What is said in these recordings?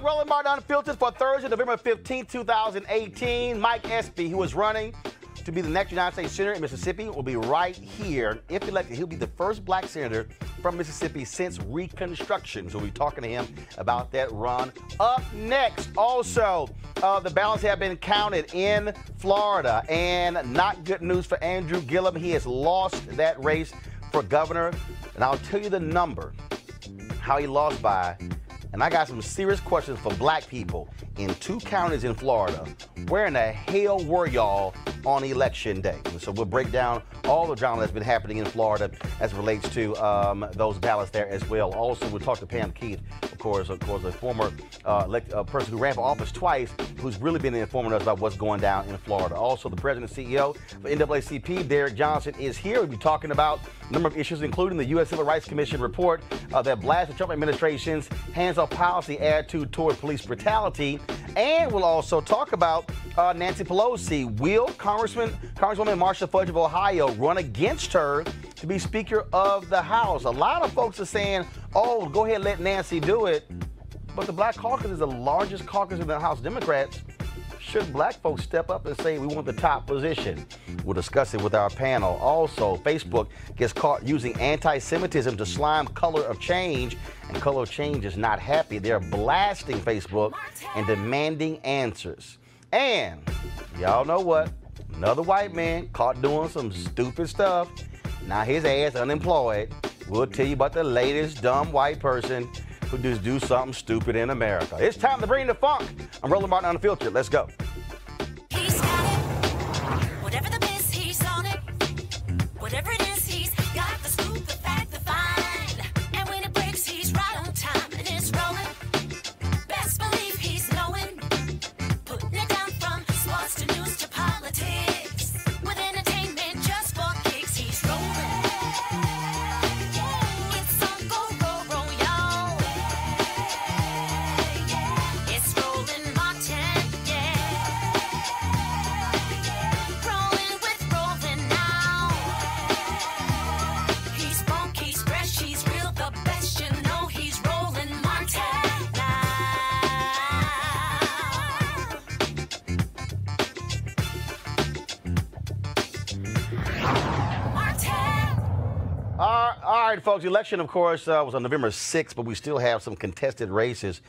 Roland Martin Unfiltered for Thursday, November 15, 2018. Mike Espy, who is running to be the next United States Senator in Mississippi, will be right here. If elected, he'll be the first black senator from Mississippi since Reconstruction. So we'll be talking to him about that run. Up next, also, the ballots have been counted in Florida, and not good news for Andrew Gillum. He has lost that race for governor, and I'll tell you the number, how he lost by. And I got some serious questions for black people in 2 counties in Florida. Where in the hell were y'all on election day? And so we'll break down all the drama that's been happening in Florida as it relates to those ballots there as well. Also, we'll talk to Pam Keith, of course, a former person who ran for office twice, who's really been informing us about what's going down in Florida. Also, the president and CEO for NAACP, Derek Johnson, is here. We'll be talking about a number of issues, including the U.S. Civil Rights Commission report that blasts the Trump administration's hands-off policy attitude toward police brutality. And we'll also talk about Nancy Pelosi. Will Congresswoman Marsha Fudge of Ohio run against her to be Speaker of the House? A lot of folks are saying, oh, go ahead, let Nancy do it. But the Black Caucus is the largest caucus in the House. Democrats should black folks step up and say we want the top position? We'll discuss it with our panel. Also, Facebook gets caught using anti-Semitism to slime Color of Change, and Color of Change is not happy. They're blasting Facebook and demanding answers. And y'all know what? Another white man caught doing some stupid stuff. Now his ass unemployed. We'll tell you about the latest dumb white person who just do something stupid in America. It's time to bring the funk. I'm Roland Martin Unfiltered. Let's go. He's got it. Whatever the biz, he's on it. Whatever it is, he's got the scoop, the fact, the find. And when it breaks, he's right on time and it's rolling. Best believe he's knowing. Putting it down from sports to news to politics. With entertainment just for kicks, he's rolling. It's on go, roll, y'all. It's Roland Martin, yeah. Rolling with Roland now. He's funky, he's fresh, he's real, the best, you know he's Roland Martin now. Martin. All right, folks. The election, of course, was on November 6th, but we still have some contested races.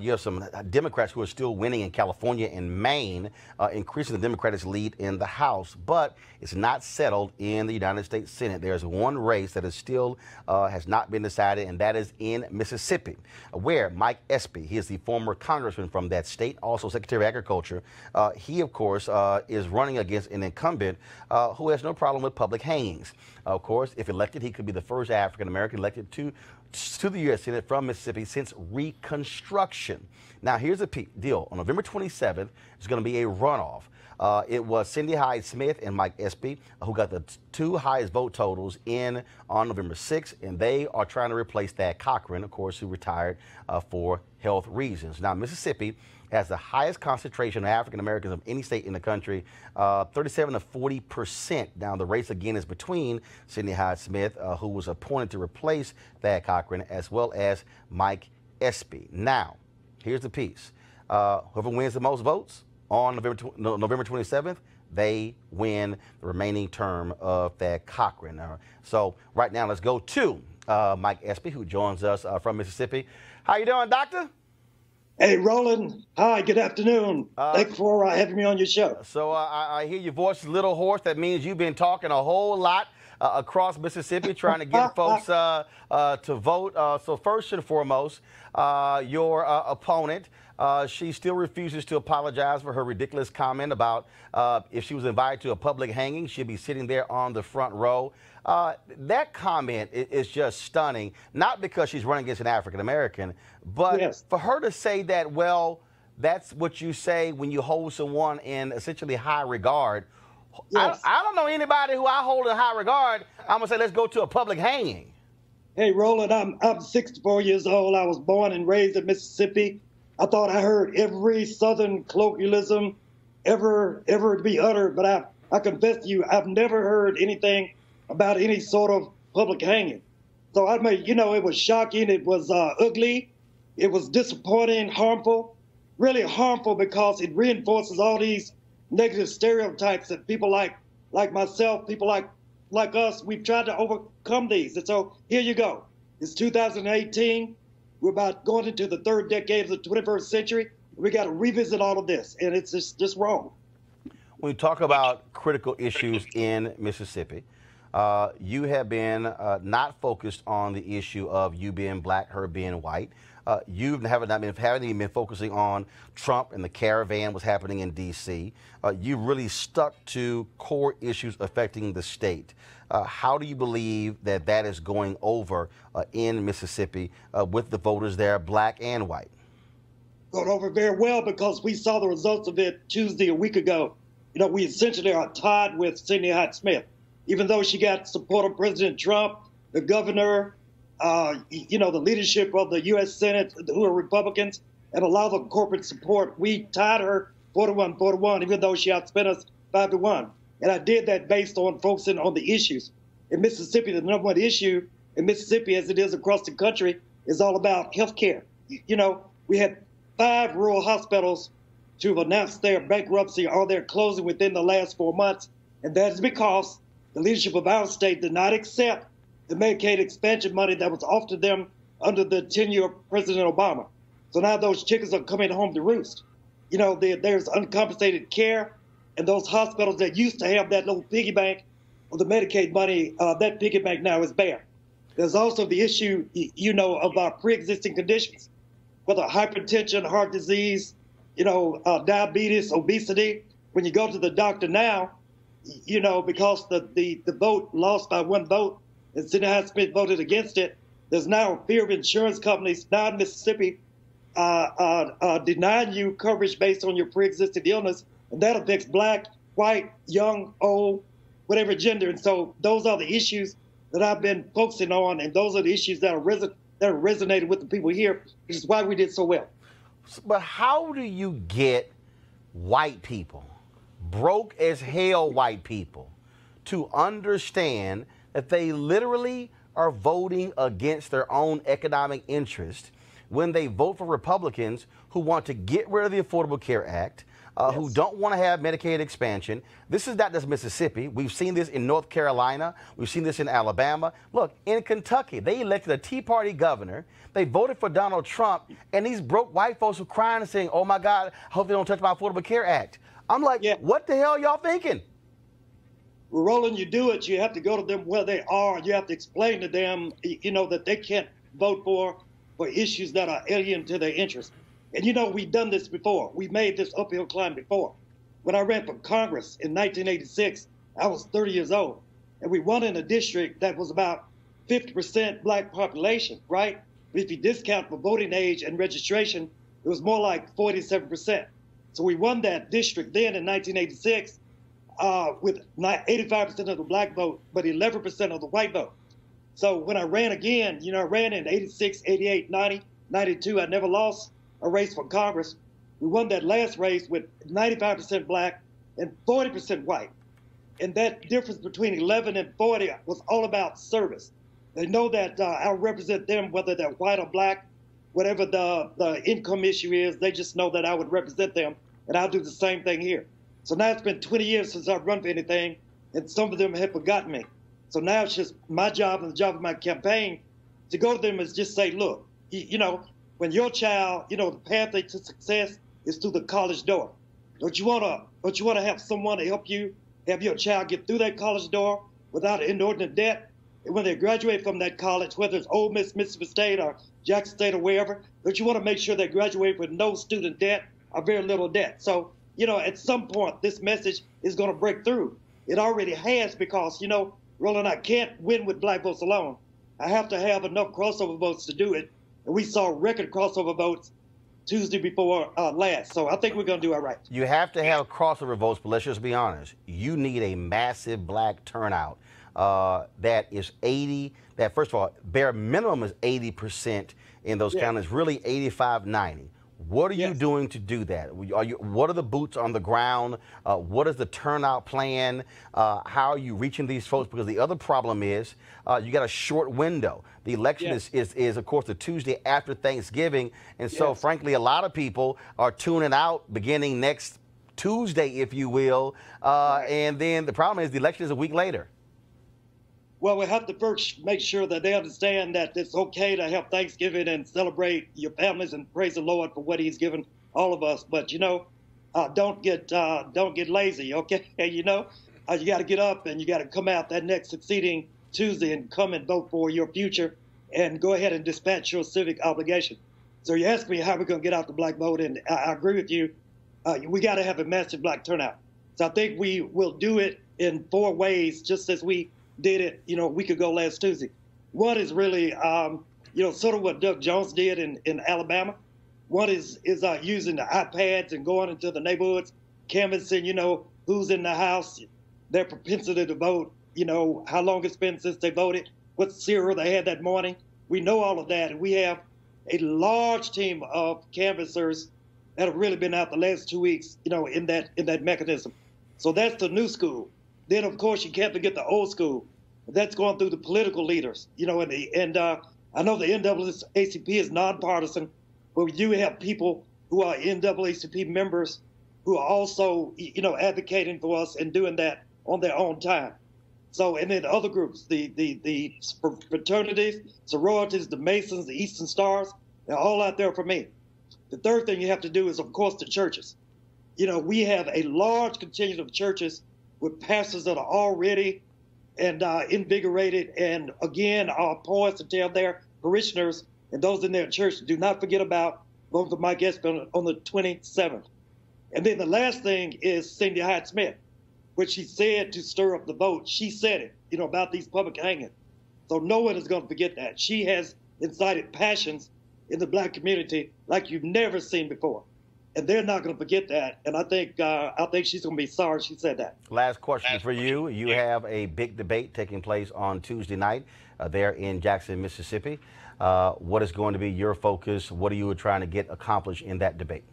You have some Democrats who are still winning in California and Maine, increasing the Democrats' lead in the House. But it's not settled in the United States Senate. There's one race that is still has not been decided, and that is in Mississippi, where Mike Espy, he is the former congressman from that state, also Secretary of Agriculture. He, of course, is running against an incumbent who has no problem with public hangings. Of course, if elected, he could be the first African-American elected to the U.S. Senate from Mississippi since Reconstruction. Now, here's the deal. On November 27th, there's going to be a runoff. It was Cindy Hyde-Smith and Mike Espy who got the two highest vote totals on November 6th, and they are trying to replace Thad Cochran, of course, who retired for health reasons. Now, Mississippi has the highest concentration of African Americans of any state in the country, 37 to 40%. Now, the race again is between Cindy Hyde-Smith, who was appointed to replace Thad Cochran, as well as Mike Espy. Now, here's the piece. Whoever wins the most votes on November 27th, they win the remaining term of Thad Cochran. So right now, let's go to Mike Espy, who joins us from Mississippi. How you doing, doctor? Hey, Roland. Hi, good afternoon. Thanks for having me on your show. So I hear your voice is a little hoarse. That means you've been talking a whole lot across Mississippi trying to get folks to vote. So first and foremost, your opponent, she still refuses to apologize for her ridiculous comment about if she was invited to a public hanging, she'd be sitting there on the front row. That comment is just stunning, not because she's running against an African-American, but yes, for her to say that, well, that's what you say when you hold someone in essentially high regard. Yes. I don't know anybody who I hold in high regard. I'm going to say, let's go to a public hanging. Hey, Roland, I'm 64 years old. I was born and raised in Mississippi. I thought I heard every Southern colloquialism ever to be uttered, but I confess to you, I've never heard anything about any sort of public hanging. So I mean, you know, it was shocking. It was ugly. It was disappointing, harmful, really harmful because it reinforces all these negative stereotypes that people like myself, people like us, we've tried to overcome these. And so here you go. It's 2018. We're about going into the third decade of the 21st century. We got to revisit all of this, and it's just wrong. When we talk about critical issues in Mississippi, you have been not focused on the issue of you being black, her being white. You haven't even been focusing on Trump and the caravan, what's happening in D.C. You really stuck to core issues affecting the state. How do you believe that is going over in Mississippi with the voters there, black and white? Going over very well because we saw the results of it Tuesday a week ago. You know, we essentially are tied with Cindy Hyde-Smith, even though she got support of President Trump, the governor, you know, the leadership of the U.S. Senate, who are Republicans, and a lot of corporate support. We tied her 41-41, even though she outspent us 5-1. And I did that based on focusing on the issues. In Mississippi, the number one issue in Mississippi, as it is across the country, is all about health care. You know, we had 5 rural hospitals to have announced their bankruptcy or their closing within the last 4 months. And that is because the leadership of our state did not accept the Medicaid expansion money that was offered them under the tenure of President Obama. So now those chickens are coming home to roost. You know, there's uncompensated care, and those hospitals that used to have that little piggy bank of the Medicaid money, that piggy bank now is bare. There's also the issue, you know, of our pre-existing conditions, whether hypertension, heart disease, you know, diabetes, obesity. When you go to the doctor now, you know, because the vote lost by 1 vote, and Senator Hyde-Smith voted against it, there's now a fear of insurance companies now in Mississippi denying you coverage based on your pre-existing illness, and that affects black, white, young, old, whatever gender. And so those are the issues that I've been focusing on, and those are the issues that are resonated with the people here, which is why we did so well. But how do you get white people, broke as hell white people, to understand that they literally are voting against their own economic interest when they vote for Republicans who want to get rid of the Affordable Care Act, who don't want to have Medicaid expansion? This is not just Mississippi. We've seen this in North Carolina. We've seen this in Alabama. Look, in Kentucky, they elected a Tea Party governor. They voted for Donald Trump, and these broke white folks are crying and saying, oh, my God, I hope they don't touch my Affordable Care Act. I'm like, what the hell y'all thinking? Well, Roland, you do it. You have to go to them where they are. You have to explain to them, you know, that they can't vote for issues that are alien to their interests. And, you know, we've done this before. We've made this uphill climb before. When I ran for Congress in 1986, I was 30 years old. And we won in a district that was about 50% black population, right? But if you discount for voting age and registration, it was more like 47%. So we won that district then in 1986 with 85% of the black vote, but 11% of the white vote. So when I ran again, you know, I ran in 86, 88, 90, 92. I never lost a race for Congress. We won that last race with 95% black and 40% white. And that difference between 11 and 40 was all about service. They know that I'll represent them, whether they're white or black, whatever the income issue is, they just know that I would represent them, and I'll do the same thing here. So now it's been 20 years since I've run for anything, and some of them have forgotten me. So now it's just my job and the job of my campaign to go to them and just say, look, you know, when your child, you know, the pathway to success is through the college door. Don't you want to have someone to help you have your child get through that college door without inordinate debt? And when they graduate from that college, whether it's Ole Miss, Mississippi State, or Jackson State, or wherever, don't you want to make sure they graduate with no student debt or very little debt? So, you know, at some point, this message is going to break through. It already has, because, you know, Roland, I can't win with black votes alone. I have to have enough crossover votes to do it. And we saw record crossover votes Tuesday before last. So I think we're going to do all right. You have to have crossover votes, but let's just be honest. You need a massive black turnout that is 80, that first of all, bare minimum is 80% in those counties, really 85, 90. What are you doing to do that? What are the boots on the ground? What is the turnout plan? How are you reaching these folks? Because the other problem is you got a short window. The election is, of course, the Tuesday after Thanksgiving. And so, frankly, a lot of people are tuning out beginning next Tuesday, if you will. And then the problem is the election is a week later. Well, we have to first make sure that they understand that it's okay to have Thanksgiving and celebrate your families and praise the Lord for what He's given all of us. But, you know, don't get lazy, okay? You know, you got to get up and you got to come out that next succeeding Tuesday and come and vote for your future and go ahead and dispatch your civic obligation. So you asked me how we're going to get out the black vote, and I agree with you. We got to have a massive black turnout. So I think we will do it in 4 ways, just as we did it, you know, a week ago last Tuesday. One is really, you know, sort of what Doug Jones did in Alabama. One is using the iPads and going into the neighborhoods, canvassing, you know, who's in the house, their propensity to vote, you know, how long it's been since they voted, what cereal they had that morning. We know all of that, and we have a large team of canvassers that have really been out the last 2 weeks, you know, in that mechanism. So that's the new school. Then, of course, you can't forget the old school. That's going through the political leaders, you know, and I know the NAACP is nonpartisan, but we do have people who are NAACP members who are also, advocating for us and doing that on their own time. So, and then other groups, the fraternities, sororities, the Masons, the Eastern Stars, they're all out there for me. The third thing you have to do is, of course, the churches. We have a large contingent of churches with pastors that are already and invigorated, and again, are poised to tell their parishioners and those in their church, do not forget about voting for Mike Espy on the 27th. And then the last thing is Cindy Hyde-Smith, what she said to stir up the vote. She said it, about these public hangings. So no one is going to forget that. She has incited passions in the black community like you've never seen before. And they're not going to forget that. And I think she's going to be sorry she said that. Last question for you. You have a big debate taking place on Tuesday night there in Jackson, Mississippi. What is going to be your focus? What are you trying to get accomplished in that debate?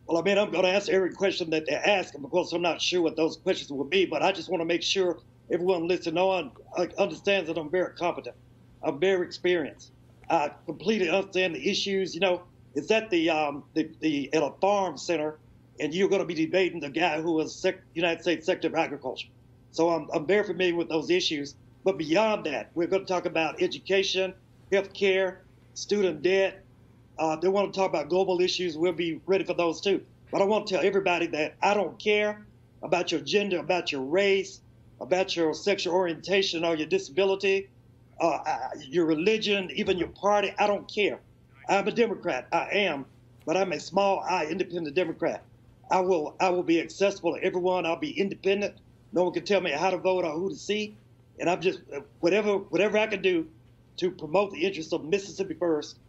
Well, I'm going to answer every question that they're asking because I'm not sure what those questions will be. But I just want to make sure everyone listening on understands that I'm very competent. I'm very experienced. I completely understand the issues. It's at at a farm center, and you're going to be debating the guy who was United States Secretary of Agriculture. So I'm very familiar with those issues. But beyond that, we're going to talk about education, health care, student debt. They want to talk about global issues. We'll be ready for those too. But I want to tell everybody that I don't care about your gender, about your race, about your sexual orientation or your disability, your religion, even your party. I don't care. I'm a Democrat. I am, but I'm a small I independent Democrat. I will be accessible to everyone. I'll be independent. No one can tell me how to vote or who to see. And I'm just whatever I can do to promote the interests of Mississippi first.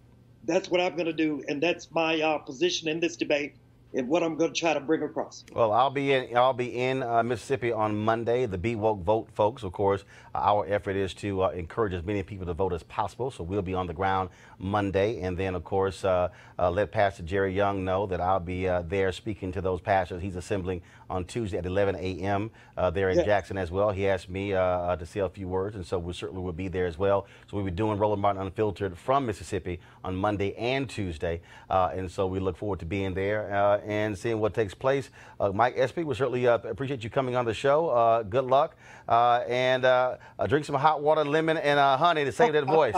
That's what I'm going to do, and that's my position in this debate and what I'm going to try to bring across. Well, I'll be in Mississippi on Monday. The Be Woke Vote folks, of course, our effort is to encourage as many people to vote as possible. So we'll be on the ground Monday, and then, of course, let Pastor Jerry Young know that I'll be there speaking to those pastors. He's assembling on Tuesday at 11 a.m. There in Jackson as well. He asked me to say a few words, and so we certainly will be there as well. So we'll be doing Roland Martin Unfiltered from Mississippi on Monday and Tuesday, and so we look forward to being there and seeing what takes place. Mike Espy, we certainly appreciate you coming on the show. Good luck, and drink some hot water, lemon, and honey to save that voice.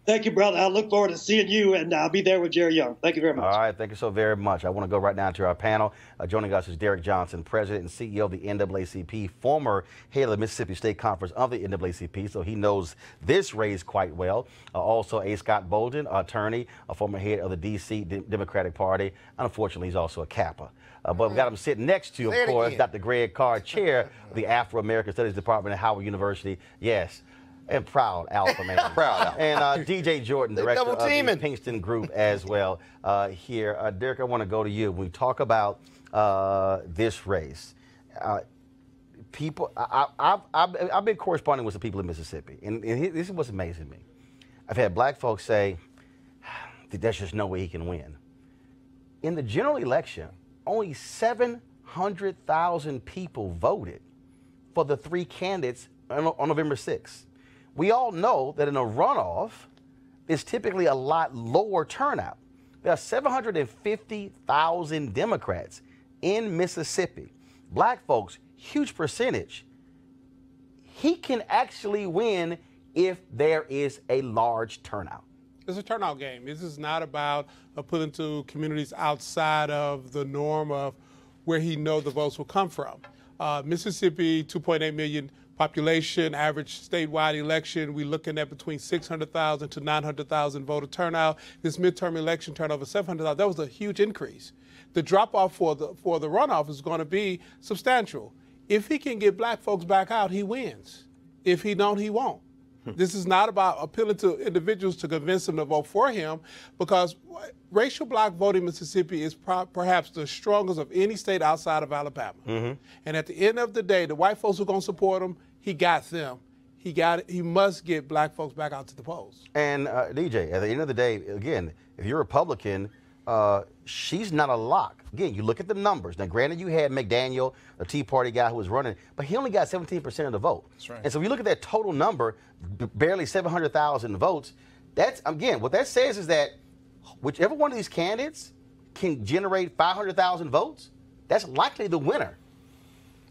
Thank you, brother. I look forward to seeing you, and I'll be there with Jerry Young. Thank you very much. All right. Thank you so very much. I want to go right now to our panel. Joining us is Derek Johnson, President and CEO of the NAACP, former head of the Mississippi State Conference of the NAACP, so he knows this race quite well. Also, A. Scott Bolden, attorney, a former head of the D.C. Democratic Party. Unfortunately, he's also a Kappa. But we've got him sitting next to, of course, Dr. Greg Carr, chair of the Afro-American Studies Department at Howard University. Yes. And proud Alpha man. Proud Alpha. And DJ Jordan, director of the Pinkston Group as well here. Derek, I want to go to you. When we talk about this race, people, I've been corresponding with some people in Mississippi, and this is what's amazing me. I've had black folks say, there's just no way he can win. In the general election, only 700,000 people voted for the three candidates on November 6th. We all know that in a runoff, it's typically a lot lower turnout. There are 750,000 Democrats in Mississippi. Black folks, huge percentage. He can actually win if there is a large turnout. It's a turnout game. This is not about appealing to communities outside of the norm of where he knows the votes will come from. Mississippi, 2.8 million population, average statewide election, we're looking at between 600,000 to 900,000 voter turnout. This midterm election turned over 700,000. That was a huge increase. The drop-off for the runoff is going to be substantial. If he can get black folks back out, he wins. If he don't, he won't. This is not about appealing to individuals to convince them to vote for him, because racial black voting in Mississippi is perhaps the strongest of any state outside of Alabama. And at the end of the day, the white folks who are going to support him, he got them. He must get black folks back out to the polls. And DJ, at the end of the day, again, if you're a Republican, she's not a lock. Again, you look at the numbers. Now, granted, you had McDaniel, a Tea Party guy who was running, but he only got 17% of the vote. That's right. And so if you look at that total number, barely 700,000 votes, that's, again, what that says is that whichever one of these candidates can generate 500,000 votes, that's likely the winner.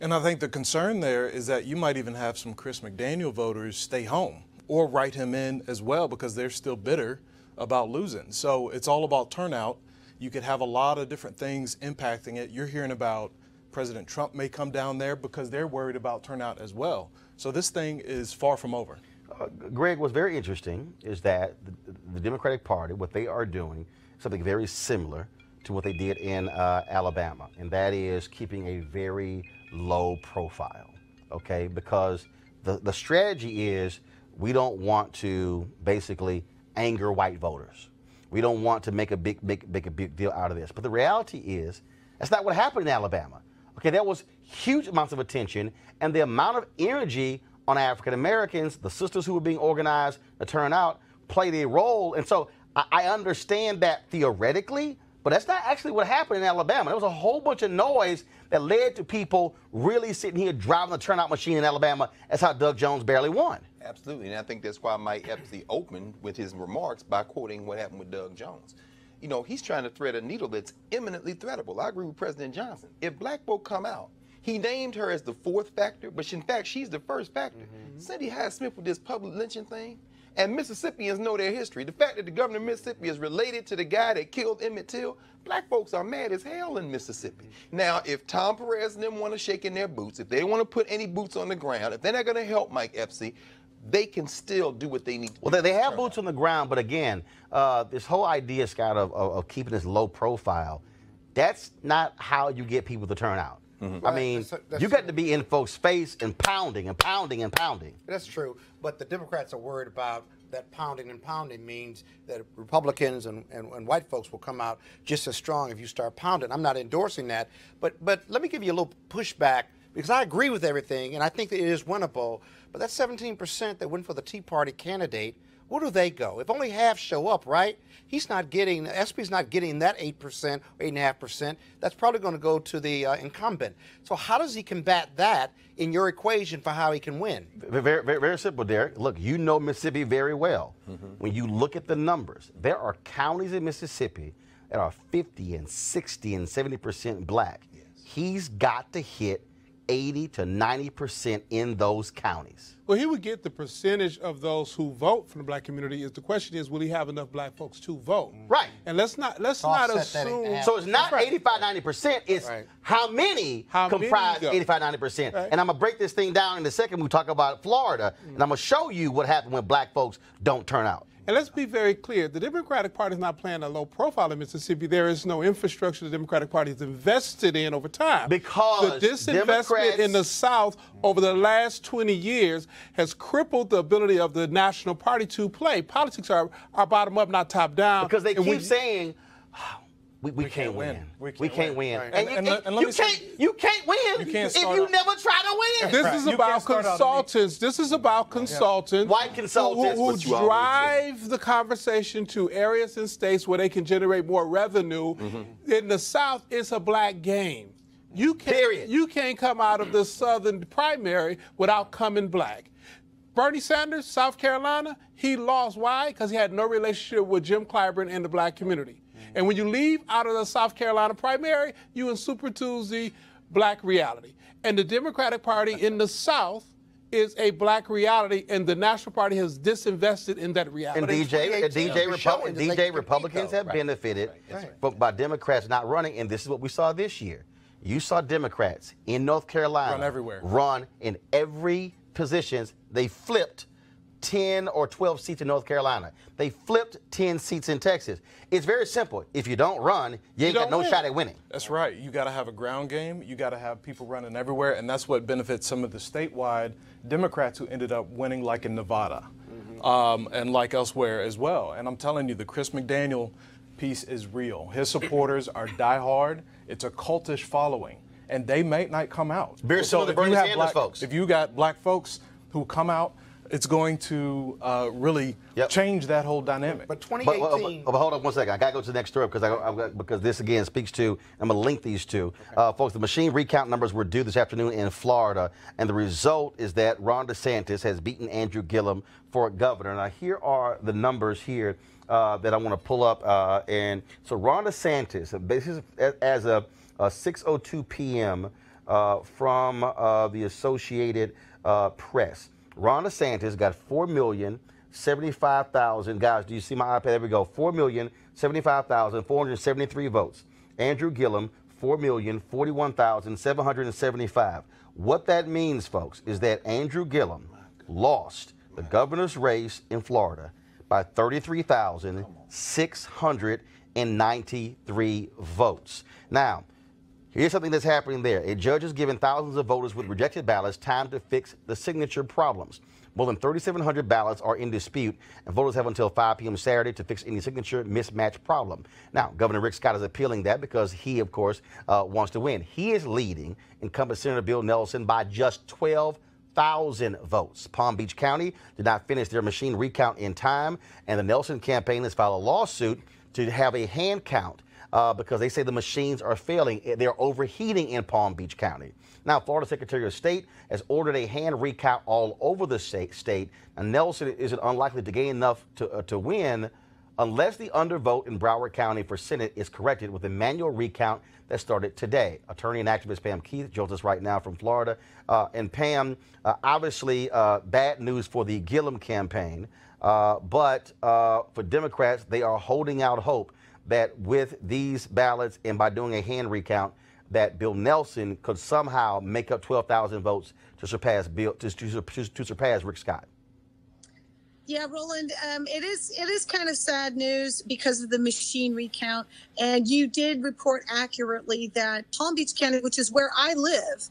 And I think the concern there is that you might even have some Chris McDaniel voters stay home or write him in as well because they're still bitter about losing. So it's all about turnout. You could have a lot of different things impacting it. You're hearing about President Trump may come down there because they're worried about turnout as well. So this thing is far from over. Greg, what's very interesting is that the Democratic Party, what they are doing, something very similar to what they did in Alabama, and that is keeping a very low profile, okay? Because the strategy is we don't want to basically anger white voters. We don't want to make a big deal out of this. But the reality is that's not what happened in Alabama. Okay, there was huge amounts of attention, and the amount of energy on African Americans, the sisters who were being organized to turn out, played a role. And so I understand that theoretically, but that's not actually what happened in Alabama. There was a whole bunch of noise that led to people really sitting here driving the turnout machine in Alabama. That's how Doug Jones barely won. Absolutely, and I think that's why Mike Epstein opened with his remarks by quoting what happened with Doug Jones. You know, he's trying to thread a needle that's imminently threadable. I agree with President Johnson. If black folk come out, he named her as the fourth factor, but in fact, she's the first factor. Cindy Hyde-Smith with this public lynching thing, and Mississippians know their history. The fact that the governor of Mississippi is related to the guy that killed Emmett Till, black folks are mad as hell in Mississippi. Now, if Tom Perez and them want to shake in their boots, if they want to put any boots on the ground, if they're not going to help Mike Epstein, they can still do what they need to do. Well, they have boots on the ground, but again, this whole idea, Scott, of keeping this low profile, that's not how you get people to turn out. I mean, you got to be in folks' face and pounding and pounding and pounding. That's true, but the Democrats are worried about that pounding and pounding means that Republicans and white folks will come out just as strong if you start pounding. I'm not endorsing that, but let me give you a little pushback because I agree with everything and I think that it is winnable, but that 17% that went for the Tea Party candidate, where do they go? If only half show up, right? He's not getting, SP's not getting that 8% or 8.5%. That's probably going to go to the incumbent. So how does he combat that in your equation for how he can win? Very, very, very simple, Derek. Look, you know Mississippi very well. When you look at the numbers, there are counties in Mississippi that are 50 and 60 and 70% black. Yes. He's got to hit 80 to 90% in those counties. Well, he would get the percentage of those who vote from the black community. The question is, will he have enough black folks to vote? Right. And let's not assume. So it's not 85, 90%. It's how many comprise 85, 90%. Right. And I'm going to break this thing down in a second when we talk about Florida. And I'm going to show you what happens when black folks don't turn out. And let's be very clear. The Democratic Party is not playing a low profile in Mississippi. There is no infrastructure the Democratic Party has invested in over time. Because the disinvestment in the South over the last 20 years has crippled the ability of the National Party to play. Politics are bottom up, not top down. Because they keep saying, we can't win. We can't win. Right. And you can't win if you never try to win. This is about consultants. This is about consultants. White consultants. Who drive the conversation to areas and states where they can generate more revenue. In the South, it's a black game. You can't come out of the Southern primary without coming black. Bernie Sanders, South Carolina, he lost. Why? Because he had no relationship with Jim Clyburn and the black community. And when you leave out of the South Carolina primary, you in Super Tuesday black reality. And the Democratic Party in the South is a black reality, and the National Party has disinvested in that reality. And DJ Republicans have benefited by Democrats not running, and this is what we saw this year. You saw Democrats in North Carolina run everywhere, run in every positions. They flipped 10 or 12 seats in North Carolina. They flipped 10 seats in Texas. It's very simple. If you don't run, you ain't got no shot at winning. That's right. You got to have a ground game. You got to have people running everywhere, and that's what benefits some of the statewide Democrats who ended up winning, like in Nevada, and like elsewhere as well. And I'm telling you, the Chris McDaniel piece is real. His supporters are diehard. It's a cultish following, and they may not come out. Very similar to Bernie Sanders folks. If you got black folks who come out, it's going to really change that whole dynamic. But 2018. But hold on 1 second. I got to go to the next story because this again speaks to. I'm going to link these two, folks. The machine recount numbers were due this afternoon in Florida, and the result is that Ron DeSantis has beaten Andrew Gillum for governor. Now here are the numbers here that I want to pull up, and so Ron DeSantis, this is as of 6:02 p.m. From the Associated Press. Ron DeSantis got 4,075,000. Guys, do you see my iPad? There we go. 4,075,473 votes. Andrew Gillum, 4,041,775. What that means, folks, is that Andrew Gillum lost the governor's race in Florida by 33,693 votes. Now, here's something that's happening there. A judge has given thousands of voters with rejected ballots time to fix the signature problems. More than 3,700 ballots are in dispute, and voters have until 5 p.m. Saturday to fix any signature mismatch problem. Now, Governor Rick Scott is appealing that because he, of course, wants to win. He is leading incumbent Senator Bill Nelson by just 12,000 votes. Palm Beach County did not finish their machine recount in time, and the Nelson campaign has filed a lawsuit to have a hand count. Because they say the machines are failing. They're overheating in Palm Beach County. Now, Florida Secretary of State has ordered a hand recount all over the state. And Nelson isn't unlikely to gain enough to win unless the undervote in Broward County for Senate is corrected with a manual recount that started today. Attorney and activist Pam Keith joins us right now from Florida. And Pam, obviously bad news for the Gillum campaign. But for Democrats, they are holding out hope that with these ballots and by doing a hand recount, that Bill Nelson could somehow make up 12,000 votes to surpass surpass Rick Scott. Yeah, Roland, it is kind of sad news because of the machine recount. And you did report accurately that Palm Beach County, which is where I live,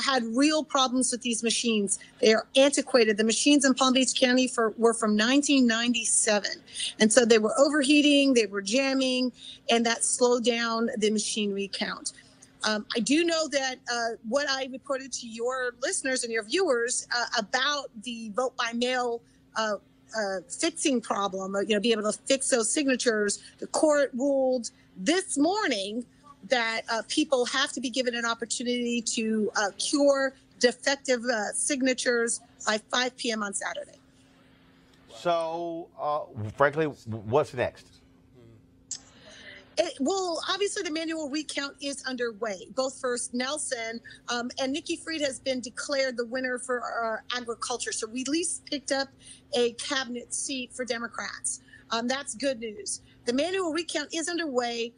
had real problems with these machines. They are antiquated. The machines in Palm Beach County were from 1997. And so they were overheating, they were jamming, and that slowed down the machine recount. I do know that what I reported to your listeners and your viewers about the vote by mail fixing problem, be able to fix those signatures, the court ruled this morning that people have to be given an opportunity to cure defective signatures by 5 p.m. on Saturday. So, frankly, what's next? Well, obviously the manual recount is underway. Both first Nelson and Nikki Fried has been declared the winner for agriculture. So we at least picked up a cabinet seat for Democrats. That's good news. The manual recount is underway.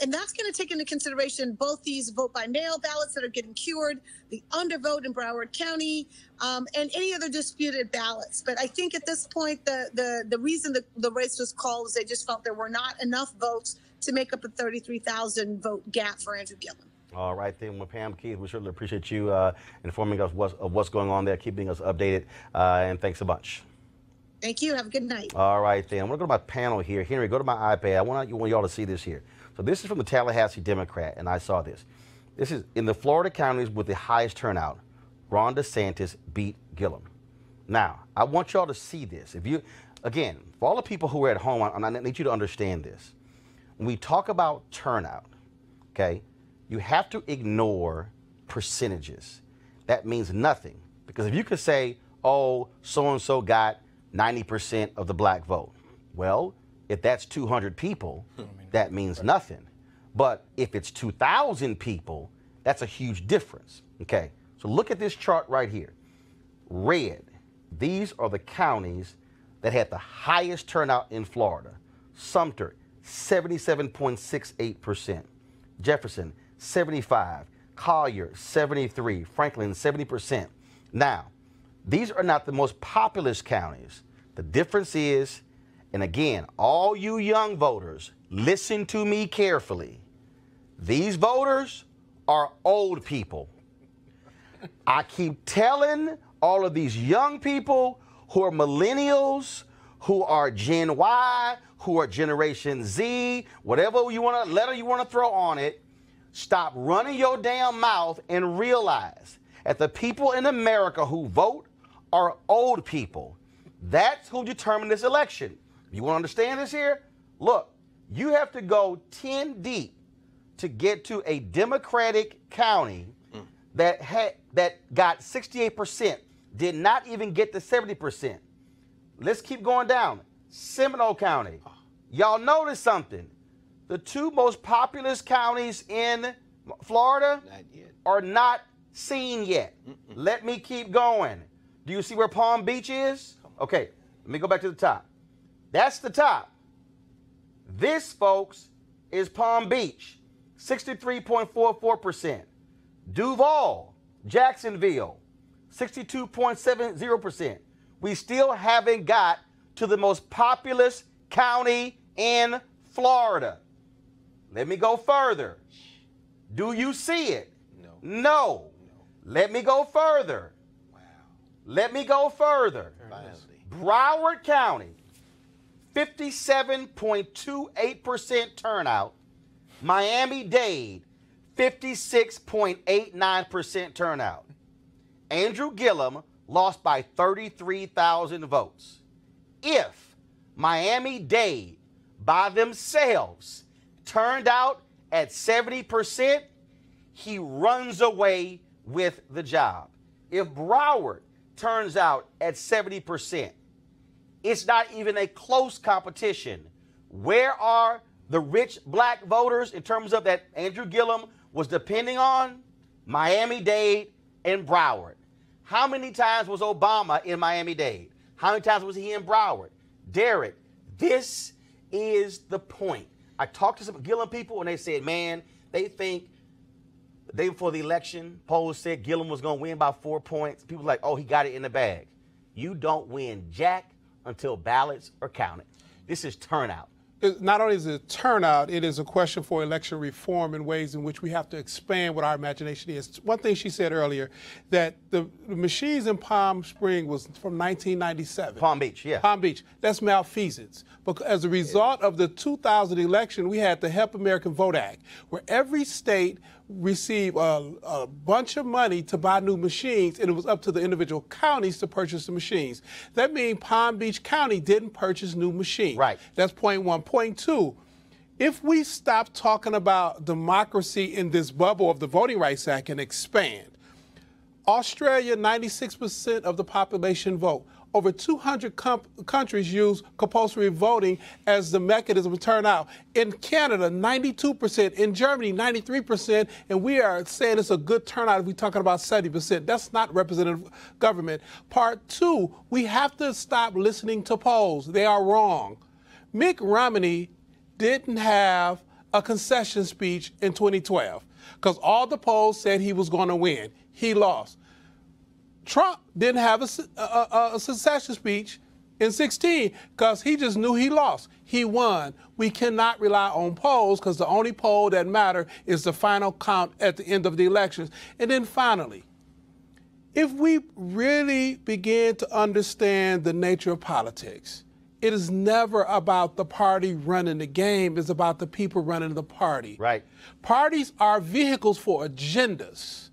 And that's going to take into consideration both these vote by mail ballots that are getting cured, the undervote in Broward County, and any other disputed ballots. But I think at this point, the reason the race was called is they just felt there were not enough votes to make up a 33,000 vote gap for Andrew Gillum. All right, then, well, Pam Keith, we certainly appreciate you informing us of what's going on there, keeping us updated, and thanks a bunch. Thank you. Have a good night. All right, then. I'm going to go to my panel here. Henry, go to my iPad. I want y'all to see this here. So this is from the Tallahassee Democrat, and I saw this. This is in the Florida counties with the highest turnout. Ron DeSantis beat Gillum. Now, I want y'all to see this. If you, again, for all the people who are at home, I need you to understand this. When we talk about turnout, okay, you have to ignore percentages. That means nothing. Because if you could say, oh, so-and-so got 90% of the black vote. Well, if that's 200 people, that means nothing. But if it's 2,000 people, that's a huge difference. Okay, so look at this chart right here. Red, these are the counties that had the highest turnout in Florida. Sumter, 77.68%. Jefferson, 75. Collier, 73. Franklin, 70%. Now, these are not the most populous counties. The difference is, and again, all you young voters, listen to me carefully. These voters are old people. I keep telling all of these young people who are millennials, who are Gen Y, who are Generation Z, whatever letter you want to throw on it, stop running your damn mouth and realize that the people in America who vote are old people. That's who determined this election. You want to understand this here? Look, you have to go 10 deep to get to a Democratic county that got 68%, did not even get to 70%. Let's keep going down. Seminole County. Y'all notice something. The two most populous counties in Florida are not seen yet. Let me keep going. Do you see where Palm Beach is? Okay, let me go back to the top. That's the top. This, folks, is Palm Beach, 63.44%. Duval, Jacksonville, 62.70%. We still haven't got to the most populous county in Florida. Let me go further. Do you see it? No. Let me go further. Wow. Let me go further. Broward County, 57.28% turnout. Miami-Dade, 56.89% turnout. Andrew Gillum lost by 33,000 votes. If Miami-Dade by themselves turned out at 70%, he runs away with the job. If Broward turns out at 70%, it's not even a close competition. Where are the rich black voters in terms of that Andrew Gillum was depending on? Miami-Dade and Broward. How many times was Obama in Miami-Dade? How many times was he in Broward? Derek, this is the point. I talked to some Gillum people and they said, man, they think the day before the election, polls said Gillum was going to win by 4 points. People were like, oh, he got it in the bag. You don't win jack until ballots are counted. This is turnout. Not only is it turnout, it is a question for election reform in ways in which we have to expand what our imagination is. One thing she said earlier, that the machines in Palm Springs was from 1997. Palm Beach, yeah. Palm Beach. That's malfeasance. But as a result of the 2000 election, we had the Help American Vote Act, where every state received a bunch of money to buy new machines, and it was up to the individual counties to purchase the machines. That means Palm Beach County didn't purchase new machines. Right. That's point one. Point two, if we stop talking about democracy in this bubble of the Voting Rights Act and expand, Australia, 96% of the population vote. Over 200 countries use compulsory voting as the mechanism of turnout. In Canada, 92%. In Germany, 93%. And we are saying it's a good turnout if we're talking about 70%. That's not representative government. Part two, we have to stop listening to polls. They are wrong. Mitt Romney didn't have a concession speech in 2012 because all the polls said he was going to win. He lost. Trump didn't have a secession speech in 2016 because he just knew he lost. He won. We cannot rely on polls because the only poll that matters is the final count at the end of the elections. And then finally, if we really begin to understand the nature of politics, it is never about the party running the game. It's about the people running the party. Right. Parties are vehicles for agendas.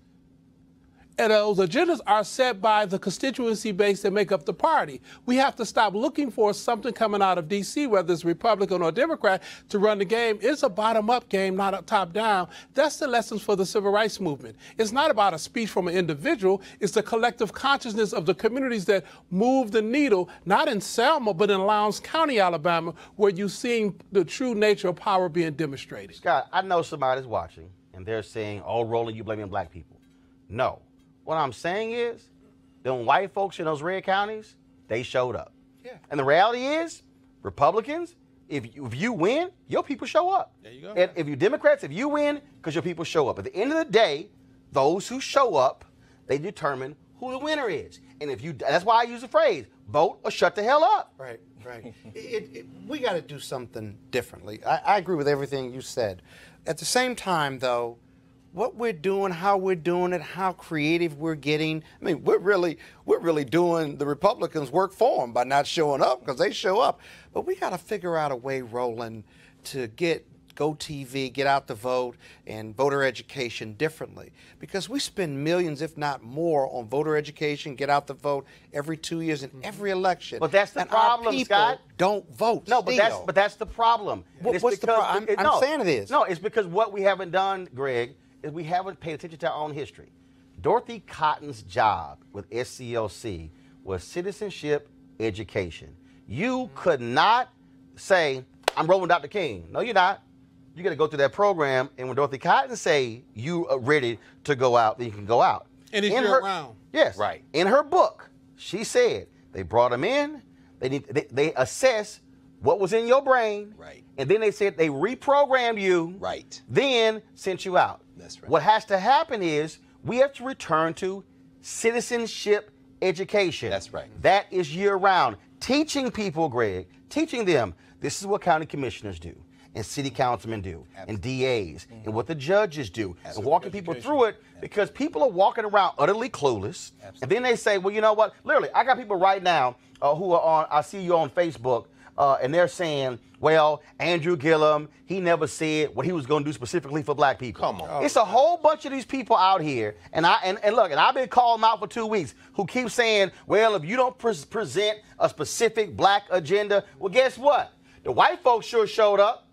And those agendas are set by the constituency base that make up the party. We have to stop looking for something coming out of D.C., whether it's Republican or Democrat, to run the game. It's a bottom-up game, not a top-down. That's the lessons for the civil rights movement. It's not about a speech from an individual. It's the collective consciousness of the communities that move the needle, not in Selma, but in Lowndes County, Alabama, where you're seeing the true nature of power being demonstrated. Scott, I know somebody's watching, and they're saying, oh, Roland, you blaming black people. No. What I'm saying is, them white folks in those red counties, they showed up. Yeah. And the reality is, Republicans, if you win, your people show up. There you go. And if you Democrats, if you win, because your people show up. At the end of the day, those who show up, they determine who the winner is. And that's why I use the phrase, vote or shut the hell up. Right, right. We got to do something differently. I agree with everything you said. At the same time, though, what we're doing, how we're doing it, how creative we're getting. I mean, we're really doing the Republicans' work for them by not showing up because they show up. But we got to figure out a way, Roland, to get Go TV, Get Out the Vote, and voter education differently. Because we spend millions, if not more, on voter education, Get Out the Vote every 2 years in every election. But that's the and problem, our people Scott. Don't vote. No, but that's the problem. What's the problem? I'm saying it is. No, it's because what we haven't done, Greg, is we haven't paid attention to our own history. Dorothy Cotton's job with SCLC was citizenship education. You could not say, I'm rolling Dr. King. No, you're not. You got to go through that program, and when Dorothy Cotton say you are ready to go out, then you can go out. And it's year-round. Yes. Right. In her book, she said they brought them in, they assess what was in your brain, Right. and then they said they reprogrammed you, Right. then sent you out. That's right. What has to happen is we have to return to citizenship education. That's right. That is year-round. Teaching people, Greg, teaching them this is what county commissioners do, and city councilmen do, and DAs, and what the judges do, and walking people through it, because people are walking around utterly clueless, and then they say, well, you know what? Literally, I got people right now who are on, I see you on Facebook, and they're saying, well, Andrew Gillum, he never said what he was going to do specifically for black people. Come on. It's a whole bunch of these people out here, and look, and I've been calling them out for 2 weeks, who keep saying, well, if you don't present a specific black agenda, well, guess what? The white folks sure showed up.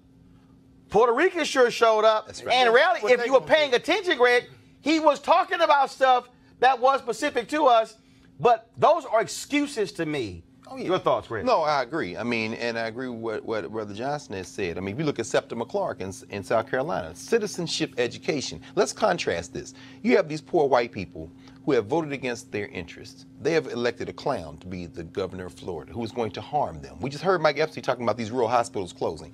Puerto Ricans sure showed up. That's right. And in reality, if you were paying attention, Greg, he was talking about stuff that was specific to us, but those are excuses to me. Oh, yeah. Your thoughts, Greg? No, I agree. I mean, and I agree with what Brother Johnson has said. I mean, if you look at Septima Clark in South Carolina, citizenship education. Let's contrast this. You have these poor white people who have voted against their interests. They have elected a clown to be the governor of Florida who is going to harm them. We just heard Mike Epstein talking about these rural hospitals closing.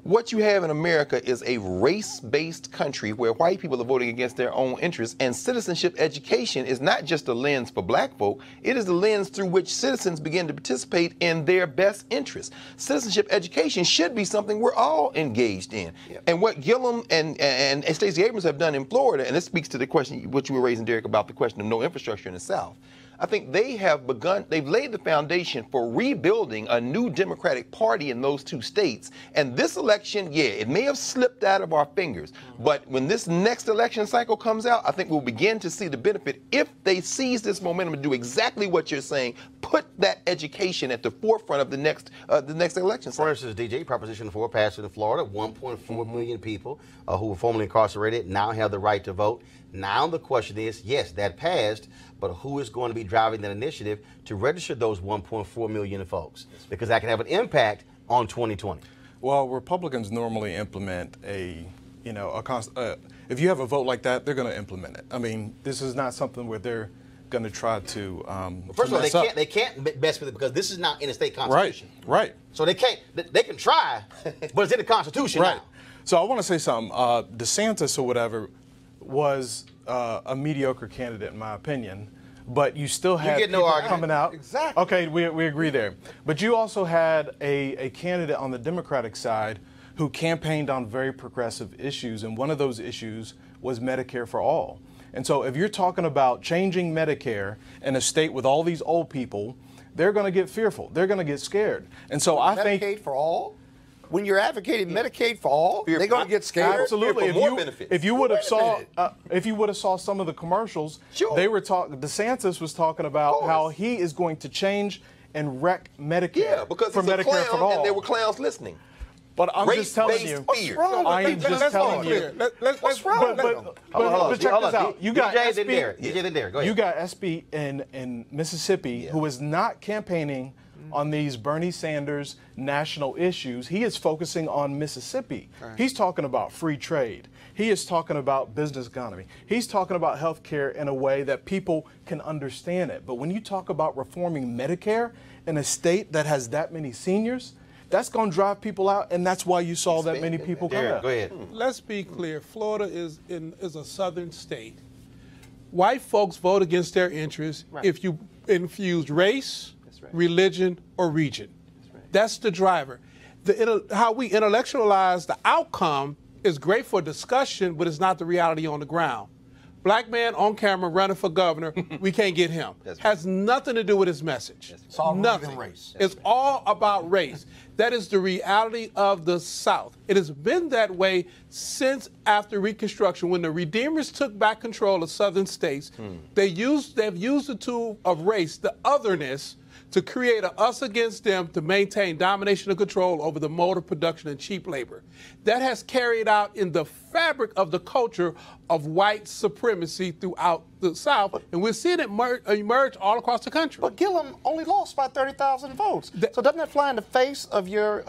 What you have in America is a race-based country where white people are voting against their own interests, and citizenship education is not just a lens for black folk, it is the lens through which citizens begin to participate in their best interests. Citizenship education should be something we're all engaged in. Yep. And what Gillum and Stacey Abrams have done in Florida, and this speaks to the question, what you were raising, Derek, about the question of no infrastructure in the South. I think they have begun, they've laid the foundation for rebuilding a new Democratic Party in those two states. And this election, yeah, it may have slipped out of our fingers, but when this next election cycle comes out, I think we'll begin to see the benefit if they seize this momentum and do exactly what you're saying, put that education at the forefront of the next election cycle. For instance, DJ, Proposition 4 passed in Florida, 1.4 million people who were formerly incarcerated now have the right to vote. Now the question is, yes, that passed, but who is going to be driving that initiative to register those 1.4 million folks? Because that can have an impact on 2020. Well, Republicans normally implement if you have a vote like that, they're going to implement it. I mean, this is not something where they're going to try to first of all, they can't mess with it because this is not in the state constitution. Right. So they can't. They can try, but it's in the Constitution right. now. So I want to say something. DeSantis or whatever was a mediocre candidate in my opinion, but you still had people coming out. Exactly. Okay, we agree there. But you also had a candidate on the Democratic side who campaigned on very progressive issues, and one of those issues was Medicare for all. And so if you're talking about changing Medicare in a state with all these old people, they're going to get fearful. They're going to get scared. And so I think Medicaid for all? When you're advocating Medicaid for all, they're going to get scared. Absolutely. If you would have saw some of the commercials, sure. They were DeSantis was talking about how he is going to change and wreck Medicare. Yeah, because for it's Medicare a clown, for all. and there were clowns listening. But I'm just telling you. Fear. I'm just telling you. What's wrong with them? But check this out. You got DJ there. Go ahead. You got SB in Mississippi who is not campaigning on these Bernie Sanders national issues. He is focusing on Mississippi. Right. He's talking about free trade. He is talking about business economy. He's talking about health care in a way that people can understand it. But when you talk about reforming Medicare in a state that has that many seniors, that's going to drive people out, and that's why you saw that many people come out. Go ahead. Let's be clear. Florida is a southern state. White folks vote against their interests if you infuse race, religion, or region. That's the driver. How we intellectualize the outcome is great for discussion, but it's not the reality on the ground. black man on camera running for governor, we can't get him. Has nothing to do with his message. It's all nothing. race. It's all about race. That is the reality of the South. It has been that way since after Reconstruction, when the Redeemers took back control of southern states. They've used the tool of race, the otherness, to create a us against them to maintain domination and control over the mode of production and cheap labor. That has carried out in the fabric of the culture of white supremacy throughout the South, and we're seeing it emerge all across the country. But Gillum only lost by 30,000 votes. So doesn't that fly in the face of your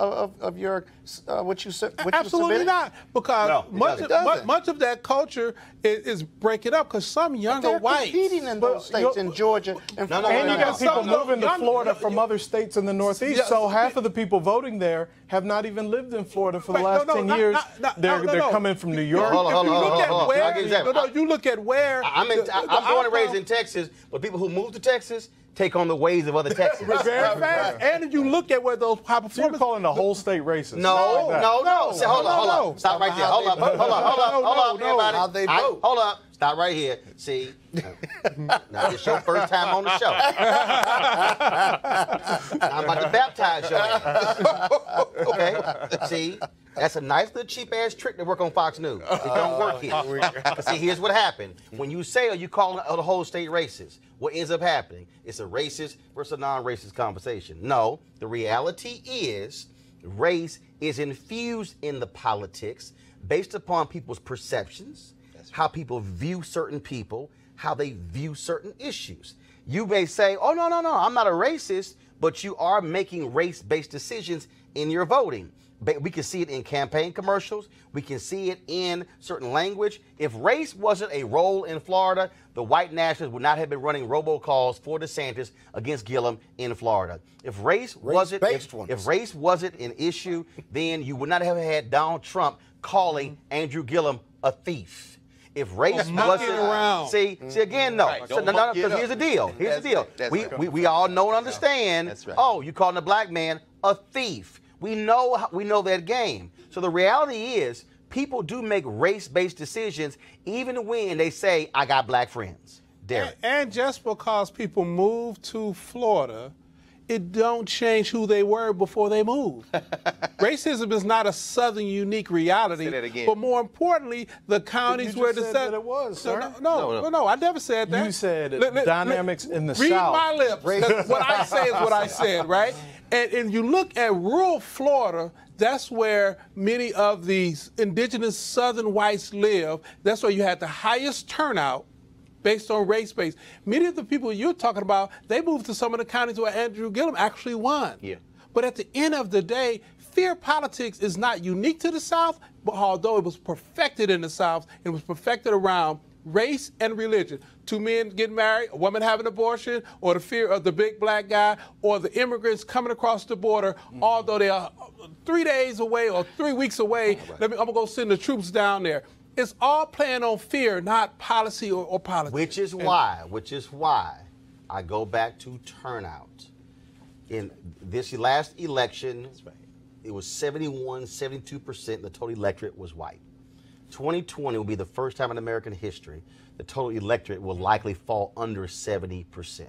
what you said? Absolutely not, because much of that culture is breaking up. Because some younger whites competing in those states in Georgia and you got people moving to Florida from other states in the Northeast. So half of the people voting there have not even lived in Florida for the last 10 years. They're coming from New York. You look at where. I'm born and raised in Texas, but people who move to Texas take on the ways of other Texans. Very fast. And if you look at where those high performers. So you're calling the whole state racist? No. Say, hold on. Stop right there. Hold up, everybody. How they vote. Hold up. Stop right here. See, now it's your first time on the show. I'm about to baptize your ass. Okay? See, that's a nice little cheap-ass trick to work on Fox News. It don't work here. See, here's what happened. When you say, you call the whole state racist, what ends up happening? It's a racist versus a non-racist conversation. No, the reality is race is infused in the politics based upon people's perceptions, how people view certain people, how they view certain issues. You may say, oh, no, I'm not a racist, but you are making race-based decisions in your voting. We can see it in campaign commercials. We can see it in certain language. If race wasn't a role in Florida, the white nationalists would not have been running robocalls for DeSantis against Gillum in Florida. If race wasn't an issue, then you would not have had Donald Trump calling Andrew Gillum a thief. If race wasn't around. See again, no. Right. Because here's the deal. We all know and understand. That's right. Oh, you calling a black man a thief. We know that game. So the reality is, people do make race-based decisions even when they say, I got black friends. Derek. And just because people move to Florida, it don't change who they were before they moved. Racism is not a Southern unique reality. Say that again. But more importantly, the counties where the said that it was, sir. No, I never said that. You said dynamics in the South. Read my lips. What I say is what I said, right? And you look at rural Florida, that's where many of these indigenous Southern whites live. That's where you had the highest turnout based on race base. Many of the people you're talking about, they moved to some of the counties where Andrew Gillum actually won. Yeah. But at the end of the day, fear politics is not unique to the South, but although it was perfected in the South, it was perfected around race and religion. Two men getting married, a woman having an abortion, or the fear of the big black guy, or the immigrants coming across the border, although they are 3 days away or 3 weeks away. I'm going to go send the troops down there. It's all playing on fear, not policy or politics. Which is why I go back to turnout. In this last election, it was 72%, the total electorate was white. 2020 will be the first time in American history the total electorate will likely fall under 70%.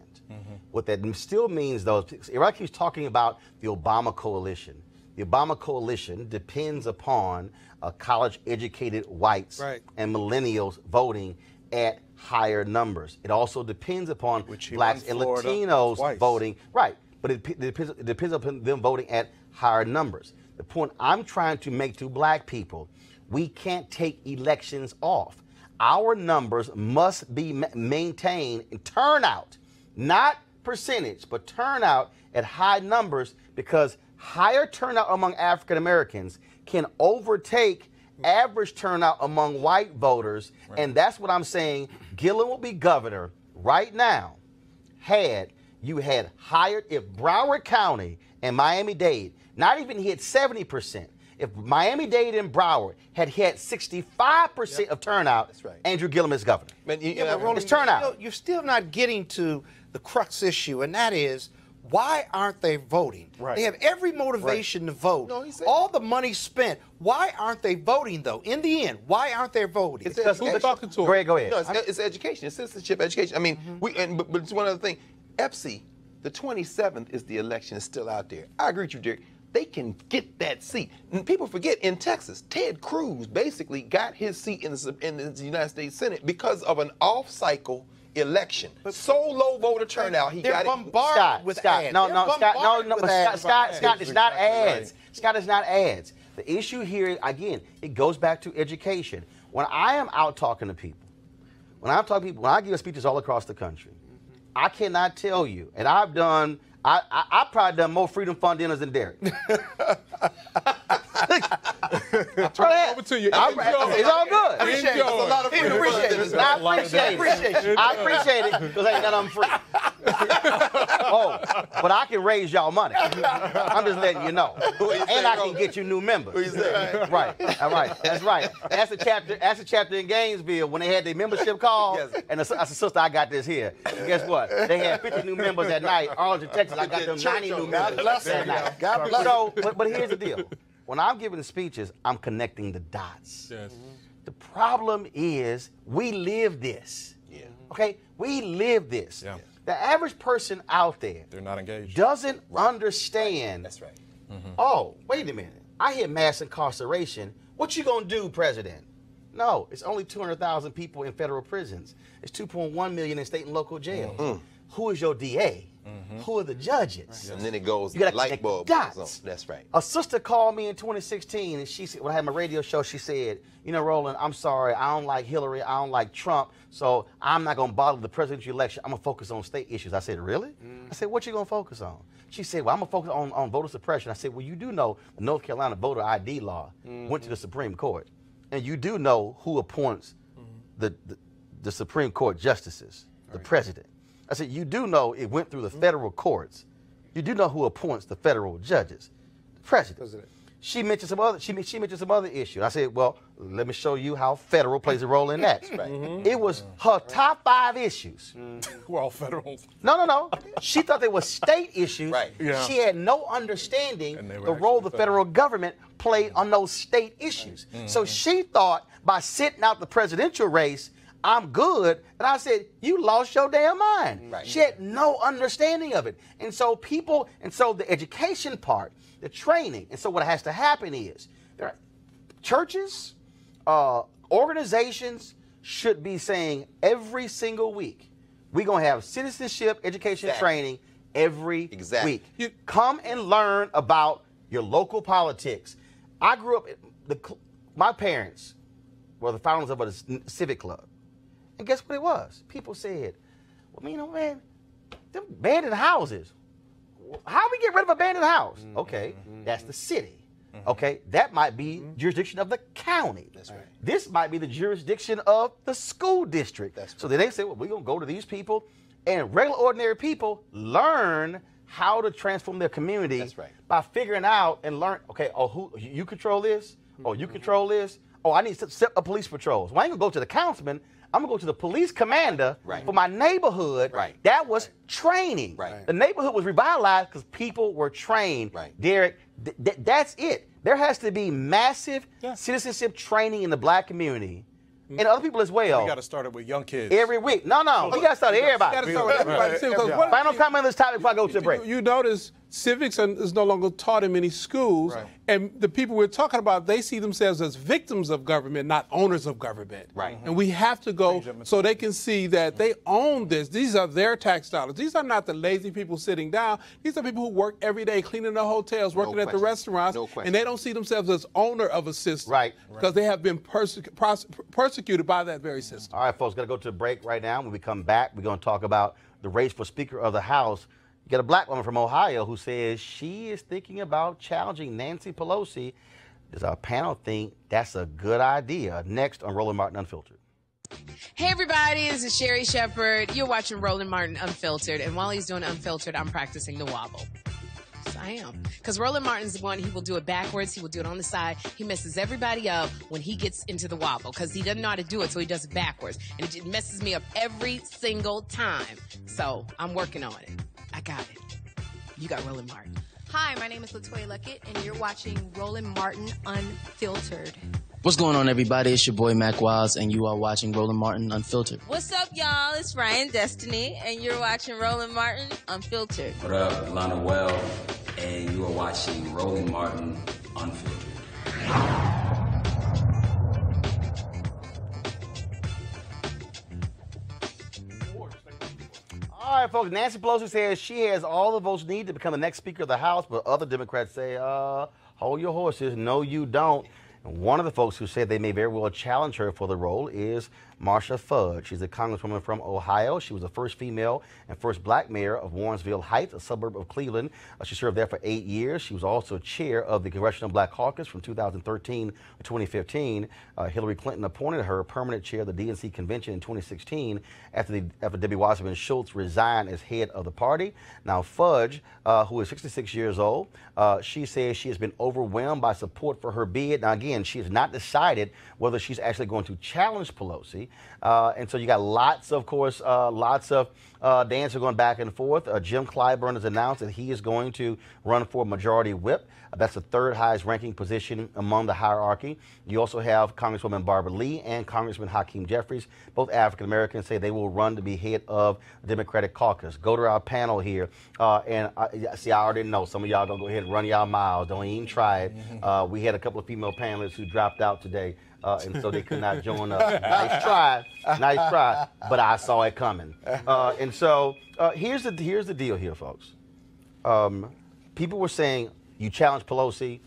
What that still means, though, everybody keeps talking about the Obama coalition. The Obama coalition depends upon college-educated whites and millennials voting at higher numbers. It also depends upon blacks and Latinos voting. Right, but it depends upon them voting at higher numbers. The point I'm trying to make to black people, we can't take elections off. Our numbers must be maintained in turnout, not percentage, but turnout at high numbers, because higher turnout among African Americans can overtake average turnout among white voters, and that's what I'm saying. Gillum will be governor right now you had higher, if Broward County and Miami-Dade not even hit 70%, if Miami-Dade and Broward had hit 65% of turnout, Andrew Gillum is governor. Roland, it's turnout. You're still not getting to the crux issue, and that is, Why aren't they voting? Right. They have every motivation to vote. No, he said- All the money spent. Why aren't they voting, though? In the end, why aren't they voting? It's Who's education. talking to him? Greg, go ahead. No, it's education. It's citizenship education. I mean, but it's one other thing. EPSI, the 27th is the election. It's still out there. I agree with you, Derek. They can get that seat. And people forget, in Texas, Ted Cruz basically got his seat in the United States Senate because of an off-cycle election. So low voter turnout, he They're got it. bombarded with Scott, ads. no, They're no, Scott, no, bombarded no, with but ads. Scott, it's not ads. Right. Scott, it's not ads. The issue here, again, it goes back to education. When I am out talking to people, when I give speeches all across the country, I cannot tell you, and I've probably done more Freedom Fund dinners than Derek. Turn it over to you. It's all good. Appreciate it. That's a lot of freedom. Appreciate it. I appreciate it because ain't none of them free. But I can raise y'all money. I'm just letting you know. And I can get you new members. Right. All right. That's right. That's the chapter in Gainesville when they had their membership call. Yes. And I said, sister, I got this here. And guess what? They had 50 new members that night. Arlington, Texas, I got them 90 new members. God bless that them. night. God bless So, but here's the deal. When I'm giving the speeches, I'm connecting the dots. Yes. The problem is we live this. Yeah. Okay? We live this. Yeah. The average person out there They're not engaged. doesn't understand. That's right. Oh, wait a minute. I hear mass incarceration. What you gonna do, President? No, it's only 200,000 people in federal prisons. It's 2.1 million in state and local jails. Who is your DA? Who are the judges? And then it goes, You gotta light connect bulb the goes dots. on. That's right. A sister called me in 2016, and she said, when I had my radio show, she said, you know, Roland, I'm sorry, I don't like Hillary, I don't like Trump, so I'm not gonna bother the presidential election. I'm gonna focus on state issues. I said, really? I said, what you gonna focus on? She said, well, I'm gonna focus on voter suppression. I said, well, you do know the North Carolina voter ID law went to the Supreme Court, and you do know who appoints the Supreme Court justices, the president. I said, you do know it went through the federal courts. You do know who appoints the federal judges, the president. She mentioned some other. She mentioned some other issues. I said, well, let me show you how federal plays a role in that. It was her top 5 issues. We're all federal. No. She thought they were state issues. Right. Yeah. She had no understanding And they were the role actually the federal government played on those state issues. So she thought by sitting out the presidential race, I'm good. And I said, you lost your damn mind. Right. She had no understanding of it. And so the education part, the training, and so what has to happen is there are churches, organizations should be saying every single week, we're going to have citizenship education training every week. Come and learn about your local politics. I grew up, my parents were the founders of a civic club. And guess what it was? People said, well, you know, man, them abandoned houses. How we get rid of an abandoned house? Okay, that's the city. Okay, that might be jurisdiction of the county. That's right. This might be the jurisdiction of the school district. That's so then they say, well, we're going to go to these people, and regular, ordinary people learn how to transform their community. That's right. By figuring out and learn, okay, oh, who you control this? Oh, you control this? Oh, I need to set up police patrols. Well, I ain't going to go to the councilman. I'm going to go to the police commander for my neighborhood. Right. That was training. Right. The neighborhood was revitalized because people were trained. Right. Derek, that's it. There has to be massive citizenship training in the black community and other people as well. We got to start it with young kids. Every week. No, we got to start with everybody. Got to start with everybody. too, 'cause what- Final comment on this topic before I go to the break. You notice civics is no longer taught in many schools, and the people we're talking about, they see themselves as victims of government, not owners of government. Right. And we have to go so they can see that they own this. These are their tax dollars. These are not the lazy people sitting down. These are people who work every day, cleaning the hotels, working at the question. restaurants, No question. and they don't see themselves as owner of a system. Right. Because they have been persecuted by that very system. All right, folks, got to go to a break right now. When we come back, we're going to talk about the race for Speaker of the House. You got a black woman from Ohio who says she is thinking about challenging Nancy Pelosi. Does our panel think that's a good idea? Next on Roland Martin Unfiltered. Hey everybody, this is Sherry Shepherd. You're watching Roland Martin Unfiltered, and while he's doing Unfiltered, I'm practicing the wobble. Yes, I am. Because Roland Martin's the one, he will do it backwards, he will do it on the side. He messes everybody up when he gets into the wobble, because he doesn't know how to do it, so he does it backwards. And it messes me up every single time. So I'm working on it. I got it. You got Roland Martin. Hi, my name is LaToya Luckett, and you're watching Roland Martin Unfiltered. What's going on, everybody? It's your boy Mac Wiles, and you are watching Roland Martin Unfiltered. What's up, y'all? It's Ryan Destiny, and you're watching Roland Martin Unfiltered. What up, Lana Well, and you are watching Roland Martin Unfiltered. All right, folks. Nancy Pelosi says she has all the votes needed to become the next Speaker of the House, but other Democrats say, hold your horses. No, you don't. And one of the folks who said they may very well challenge her for the role is Marcia Fudge. She's a congresswoman from Ohio. She was the first female and first black mayor of Warrensville Heights, a suburb of Cleveland. She served there for 8 years. She was also chair of the Congressional Black Caucus from 2013 to 2015. Hillary Clinton appointed her permanent chair of the DNC convention in 2016 after Debbie Wasserman Schultz resigned as head of the party. Now, Fudge, who is 66 years old, she says she has been overwhelmed by support for her bid. Now, again, she has not decided whether she's actually going to challenge Pelosi. And so you got lots of dancing going back and forth. Jim Clyburn has announced that he is going to run for majority whip. That's the third highest ranking position among the hierarchy. You also have Congresswoman Barbara Lee and Congressman Hakeem Jeffries, both African Americans, say they will run to be head of the Democratic caucus. Go to our panel here. I already know some of y'all gonna go ahead and run y'all miles. Don't even try it. We had a couple of female panelists who dropped out today. And so they could not join us. Nice try, but I saw it coming. And so here's the deal here, folks. People were saying, you challenge Pelosi,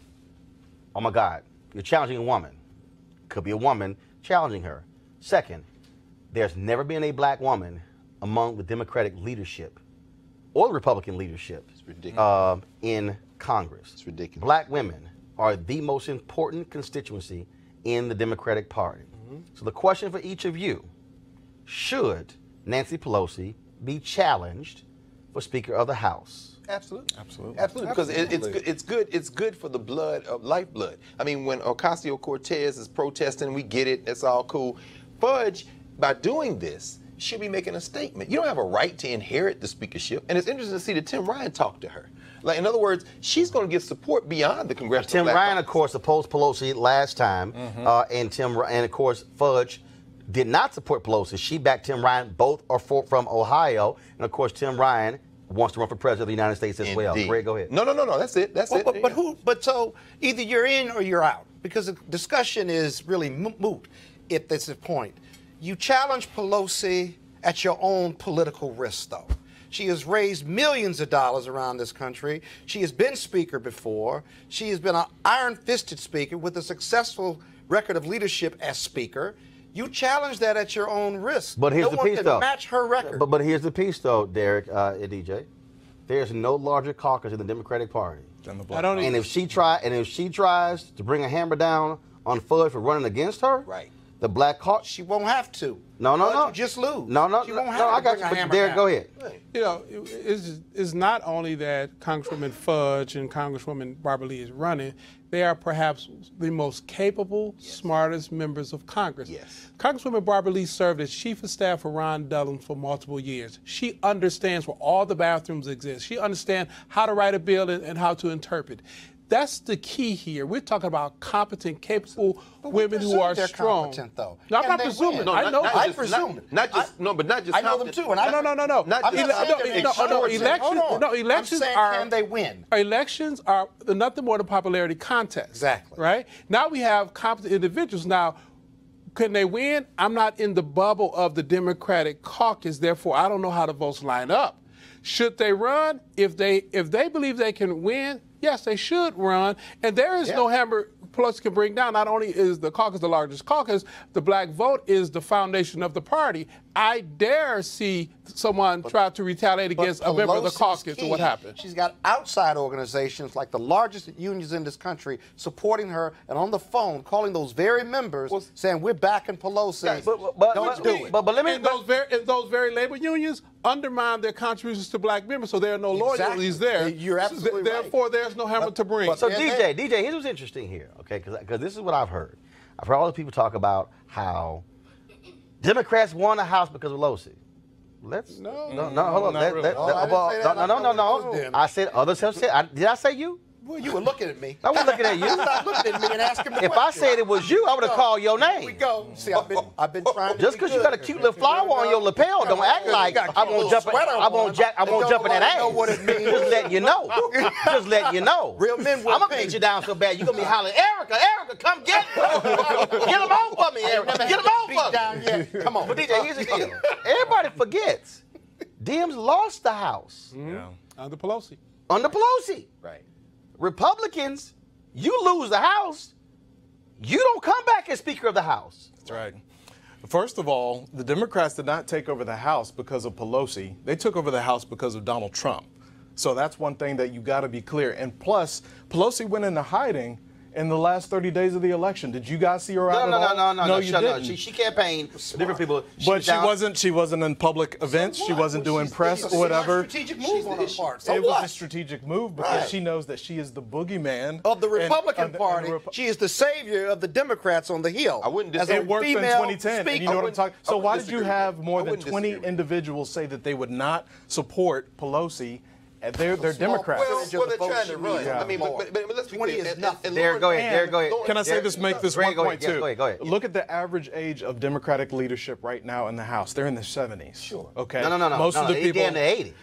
oh my God, you're challenging a woman. Could be a woman challenging her. Second, there's never been a black woman among the Democratic leadership or the Republican leadership in Congress. It's ridiculous. Black women are the most important constituency in the Democratic Party. So the question for each of you, should Nancy Pelosi be challenged for Speaker of the House? Absolutely. Because it's good for the blood of lifeblood. I mean, when Ocasio-Cortez is protesting, we get it. That's all cool. Fudge, by doing this, should be making a statement. You don't have a right to inherit the speakership, and it's interesting to see that Tim Ryan talked to her. Like, in other words, she's going to get support beyond the congressional. Tim Ryan, of course, opposed Pelosi last time, and of course, Fudge did not support Pelosi. She backed Tim Ryan. Both are from Ohio, and of course, Tim Ryan wants to run for president of the United States as well. Greg, go ahead. No. That's it. But so either you're in or you're out, because the discussion is really moot at this point. You challenge Pelosi at your own political risk, though. She has raised millions of dollars around this country. She has been speaker before. She has been an iron-fisted speaker with a successful record of leadership as speaker. You challenge that at your own risk. But here's the piece, though. No one can match her record. But here's the piece, though, Derek and DJ. There's no larger caucus in the Democratic Party. And if she tries to bring a hammer down on Fudge for running against her, right? The black caucus. She won't have to. No. You just lose. No. She won't have I to got bring you. a hammer Derek, down. go ahead. You know, it's not only that Congresswoman Fudge and Congresswoman Barbara Lee is running, they are perhaps the most capable, smartest members of Congress. Yes. Congresswoman Barbara Lee served as chief of staff for Ron Dellums for multiple years. She understands where all the bathrooms exist. She understands how to write a bill and how to interpret. That's the key here. We're talking about competent, capable women who are strong. Competent, though. No, I'm not presuming. No, I know. I presume. Not just I know them too. And No. Elections are. Can they win? Elections are nothing more than popularity contests. Exactly. Right? Now we have competent individuals. Now, can they win? I'm not in the bubble of the Democratic caucus. Therefore, I don't know how the votes line up. Should they run? If they believe they can win, yes, they should run. And there is no hammer Pelosi can bring down. Not only is the caucus the largest caucus, the black vote is the foundation of the party. I dare see someone try to retaliate against a member of the caucus and what happened. She's got outside organizations like the largest unions in this country supporting her and on the phone calling those very members saying we're backing Pelosi. Don't do it. But let me. And those very labor unions undermine their contributions to black members, so there are no loyalties there. You're absolutely right. Therefore, there's no hammer to bring. So DJ, here's what's interesting here, okay? Because this is what I've heard. I've heard all the people talk about how Democrats won the House because of Pelosi. let's No, hold on. not really. No. I said others have said. Did I say you? Well, you were looking at me. I wasn't looking at you. Stop looking at me and asking me If I said it was you, I would have called your name. Here we go. See, I've been trying. Just because you got a cute little flower on your lapel, don't act like I'm gonna jump. I'm gonna jump in that ass. Know what it means. Just letting you know. Just letting you know. Real men will I'm gonna beat you down so bad you're gonna be hollering, Erica, come get him. Get him off of me, Erica. Get him off of me. Come on. But DJ, here's the deal. Everybody forgets. Dems lost the House. Yeah. Under Pelosi. Under Pelosi. Right. Republicans, you lose the House, you don't come back as Speaker of the House. That's right. First of all, the Democrats did not take over the House because of Pelosi. They took over the House because of Donald Trump. So that's one thing that you got to be clear. And plus, Pelosi went into hiding in the last 30 days of the election. Did you guys see her out at all? No, you didn't. She campaigned for different people. But she wasn't in public events. She wasn't doing press or whatever. Strategic move on her part. So it what? was a strategic move because she knows that she is the boogeyman of the Republican Party. She is the savior of the Democrats on the Hill. I wouldn't As it worked in 2010. Speaker. And you know what I'm talking. So why did you have more than disagree 20 with you. individuals say that they would not support Pelosi? And they're Democrats. Well, they're trying to run. Yeah. I mean, but let's be 20 clear. is nothing. There, go ahead. Can I say this? Make this one point too. Go ahead. Look at the average age of Democratic leadership right now in the House. They're in the 70s. Sure. Okay. No. Most of the people. They damn near 80.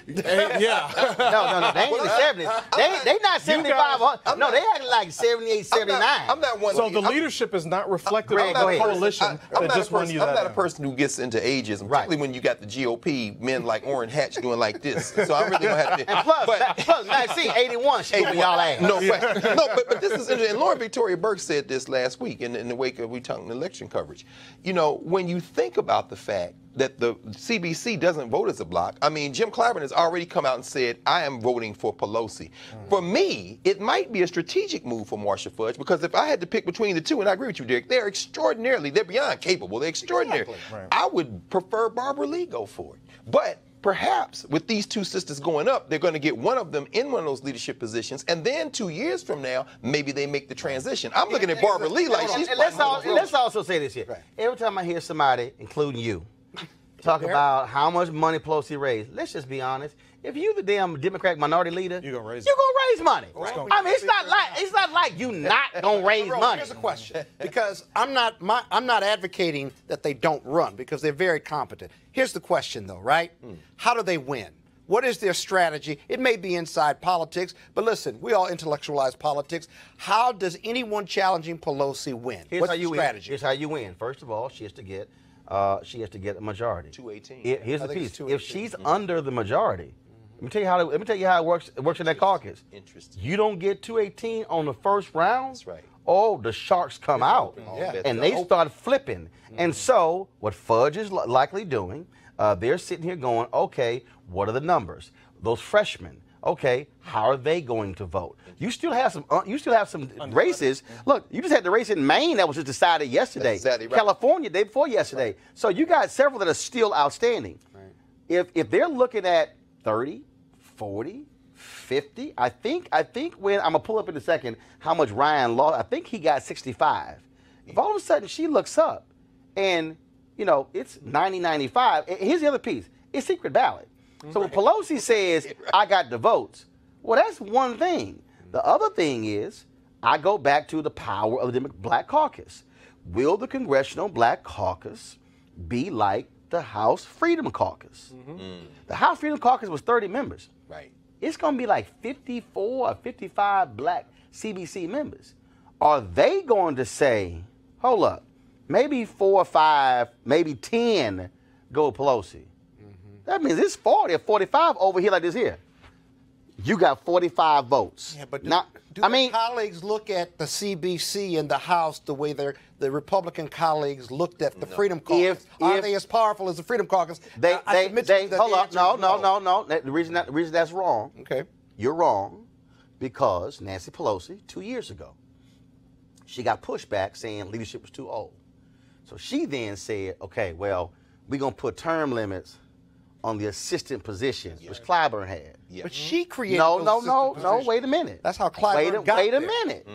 Yeah. No. They ain't in the 70s. They not 75. No, they acting like 78, 79. I'm not one. So the leadership is not reflective Greg, of go the ahead. coalition that just won you that. I'm not a down. person who gets into ageism, particularly when you got the GOP men like Orrin Hatch doing like this. So I really don't have to. And plus, Maxine, 81, she gonna be y'all ass. No, but this is interesting. And Lauren Victoria Burke said this last week in the wake of we talking election coverage. You know, when you think about the fact that the CBC doesn't vote as a bloc, I mean, Jim Clyburn has already come out and said, I am voting for Pelosi. For me, it might be a strategic move for Marsha Fudge because if I had to pick between the two, and I agree with you, Derek, they're beyond capable. They're extraordinary. Exactly. Right. I would prefer Barbara Lee go for it. But perhaps with these two sisters going up, they're going to get one of them in one of those leadership positions, and then 2 years from now, maybe they make the transition. I'm looking at Barbara Lee like she's. And let's also say this here. Right. Every time I hear somebody, including you, talk about how much money Pelosi raised, let's just be honest. If you the damn Democratic minority leader, you're gonna raise money. Right. I mean, it's not like you not gonna raise money. Here's a question, because I'm not advocating that they don't run because they're very competent. Here's the question, though, right? How do they win? What is their strategy? It may be inside politics, but listen, we all intellectualize politics. How does anyone challenging Pelosi win? Here's What's how the you strategy? Win. Here's how you win. First of all, she has to get a majority. 218. Here's the I think piece. it's If 218. she's under the majority, let me tell you how it works in that caucus. Interesting. You don't get 218 on the first round. That's right. Oh, the sharks come out, and they start flipping. And so, what Fudge is likely doing, they're sitting here going, okay, what are the numbers? Those freshmen, okay, how are they going to vote? You still have some races. Look, you just had the race in Maine that was just decided yesterday. That's exactly right. California, day before yesterday. Right. So you got several that are still outstanding. Right. If they're looking at 30, 40, 50, I think when I'm gonna pull up in a second how much Ryan lost, I think he got 65. If all of a sudden she looks up and it's 90-95, here's the other piece. It's secret ballot. So when Pelosi says, I got the votes, well, that's one thing. The other thing is, I go back to the power of the Black Caucus. Will the Congressional Black Caucus be like the House Freedom Caucus? The House Freedom Caucus was 30 members. Right. It's going to be like 54 or 55 black CBC members. Are they going to say, hold up, maybe 4 or 5, maybe 10 go Pelosi? That means it's 40 or 45 over here like this here. You got 45 votes. Yeah, but do colleagues look at the CBC in the House the way the Republican colleagues looked at the Freedom Caucus? Are they as powerful as the Freedom Caucus? Hold up. No. The reason that's wrong. Okay. You're wrong because Nancy Pelosi, 2 years ago, she got pushback saying leadership was too old. So she then said, okay, well, we're going to put term limits on the assistant position, which Clyburn had. But she created No, those assistant wait a minute. That's how Clyburn got Wait a there. minute.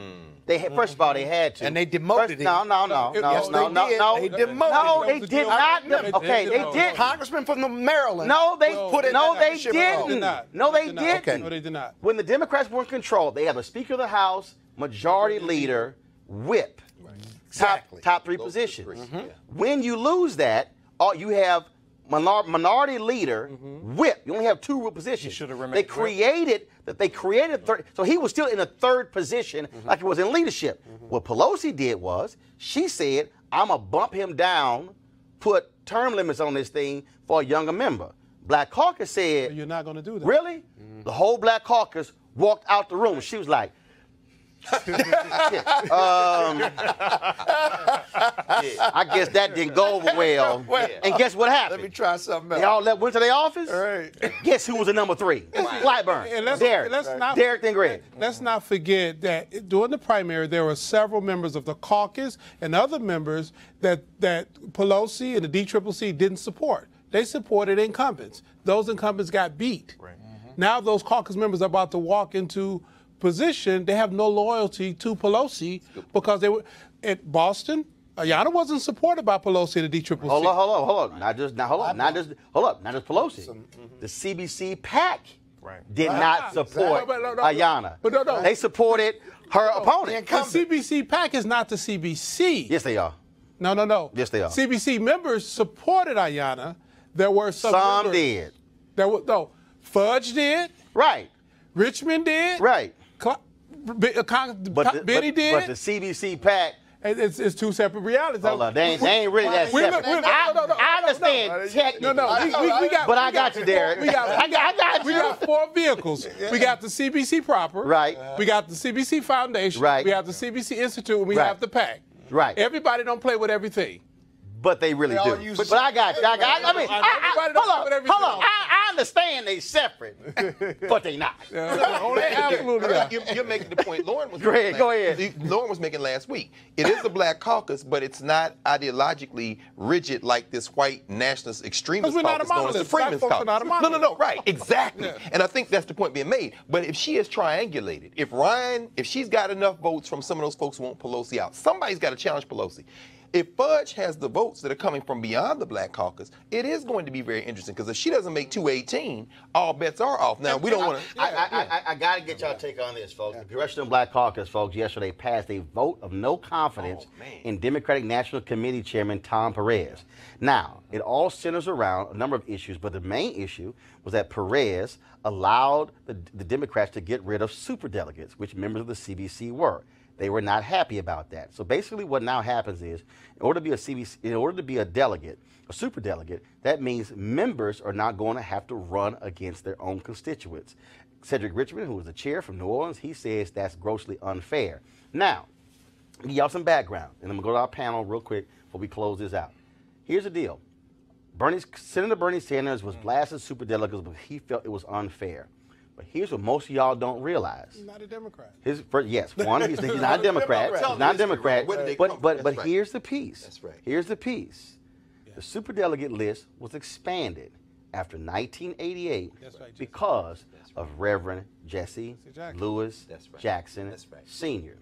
They had, first of all, they had to. And they demoted him. No. Yes, they did. They demoted No, him. they did not. Okay, they did. Congressman from Maryland. No, they put in No, that they leadership role. didn't. No, they didn't. Okay. No, they did not. When the Democrats were in control, they have a Speaker of the House, Majority Leader, Whip. Exactly. Top three positions. When you lose that, you have minority leader, whip. You only have two positions. They created third, so he was still in a third position like it was in leadership. What Pelosi did was she said, I'm gonna bump him down, put term limits on this thing for a younger member. Black Caucus said, You're not going to do that. Really? The whole Black Caucus walked out the room. She was like, I guess that didn't go over well. And guess what happened? Let me try something else. They all went to their office. All right. Guess who was the number three? Clyburn. And Derek and Greg. Let's not forget that during the primary, there were several members of the caucus and other members that Pelosi and the DCCC didn't support. They supported incumbents. Those incumbents got beat. Right. Now those caucus members are about to walk into position. They have no loyalty to Pelosi because they were at Boston. Ayanna wasn't supported by Pelosi and the DCCC. Hold on. Not just Pelosi. The CBC PAC did not support Ayanna. But no. They supported her opponent. The CBC PAC is not the CBC. Yes, they are. No. Yes, they are. CBC members supported Ayanna. There were some members. Did. Fudge did. Right. Richmond did. Right. Benny did. But the CBC PAC. It's two separate realities. Hold on, they ain't really that separate. I understand technically. But I got you, Derek. I got you. We got four vehicles. We got the CBC proper. Right. We got the CBC Foundation. Right. We have the CBC Institute, and we have the PAC. Right. Everybody don't play with everything. But they really do. But I got you. Hold on. I understand they separate, but they not. Absolutely not. You're making the point Lauren was Go ahead. Lauren was making last week. It is a Black caucus, but it's not ideologically rigid like this white nationalist extremist caucus known as the Freeman's caucus. No, right, exactly. Yeah. And I think that's the point being made. But if she is triangulated, if she's got enough votes from some of those folks who want Pelosi out, somebody's got to challenge Pelosi. If Fudge has the votes that are coming from beyond the Black Caucus, it is going to be very interesting because if she doesn't make 218, all bets are off. Now, we don't want to. I got to get y'all take on this, folks. The Congressional Black Caucus, folks, yesterday passed a vote of no confidence in Democratic National Committee Chairman Tom Perez. Now, it all centers around a number of issues, but the main issue was that Perez allowed the Democrats to get rid of superdelegates, which members of the CBC were. They were not happy about that. So basically what now happens is, in order to be a delegate, a superdelegate, that means members are not going to have to run against their own constituents. Cedric Richmond, who was the chair from New Orleans, he says that's grossly unfair. Now, give y'all some background, and I'm going to go to our panel real quick before we close this out. Here's the deal. Senator Bernie Sanders was blasting superdelegates, but he felt it was unfair. But here's what most of y'all don't realize. He's not a Democrat. He's not a Democrat. He's not a Democrat. But here's the piece. That's right. Here's the piece. Yeah. The superdelegate list was expanded after 1988 because of Reverend Jesse Lewis Jackson Sr.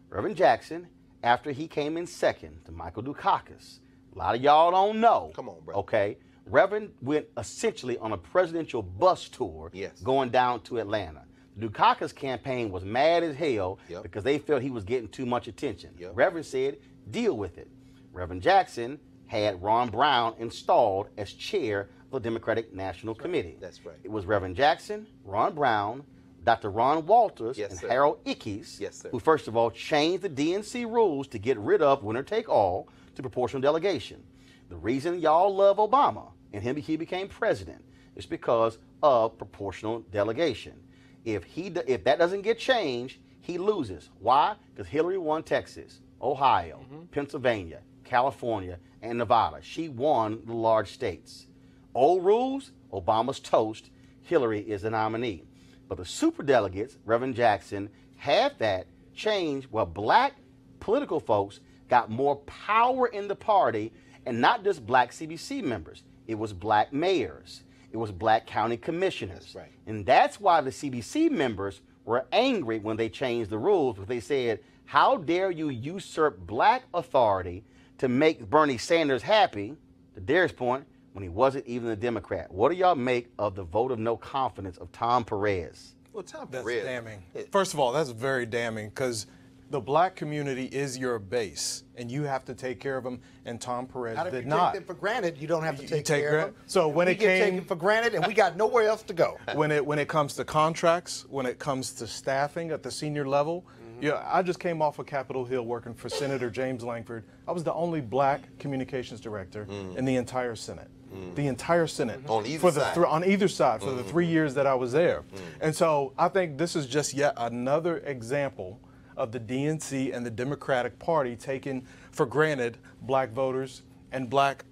Reverend Jackson, after he came in second to Michael Dukakis, a lot of y'all don't know. Come on, bro. Okay. Reverend went essentially on a presidential bus tour going down to Atlanta. The Dukakis campaign was mad as hell because they felt he was getting too much attention. Reverend said, deal with it. Reverend Jackson had Ron Brown installed as chair of the Democratic National Committee. That's right. It was Reverend Jackson, Ron Brown, Dr. Ron Walters, and Harold Ickes, who first of all changed the DNC rules to get rid of winner take all to proportional delegation. The reason y'all love Obama and he became president is because of proportional delegation. If that doesn't get changed, he loses. Why? Because Hillary won Texas, Ohio, Pennsylvania, California, and Nevada. She won the large states. Old rules, Obama's toast. Hillary is the nominee. But the superdelegates, Reverend Jackson, had that change where black political folks got more power in the party, and not just black CBC members. It was black mayors. it was black county commissioners. That's right. And that's why the CBC members were angry when they changed the rules, because they said, how dare you usurp black authority to make Bernie Sanders happy, to Derek's point, when he wasn't even a Democrat. What do y'all make of the vote of no confidence of Tom Perez? Well, Tom That's Perez. damning. First of all, that's very damning because the black community is your base, and you have to take care of them, and Tom Perez Not if did you not. take them for granted, you don't have to You take take care of them. So when we it get came- taken for granted, and we got nowhere else to go. When it comes to contracts, when it comes to staffing at the senior level, yeah, I just came off of Capitol Hill working for Senator James Langford. I was the only black communications director in the entire Senate. The entire Senate. On either for the side. on either side for the 3 years that I was there. And so I think this is just yet another example of the DNC and the Democratic Party taking for granted black voters and black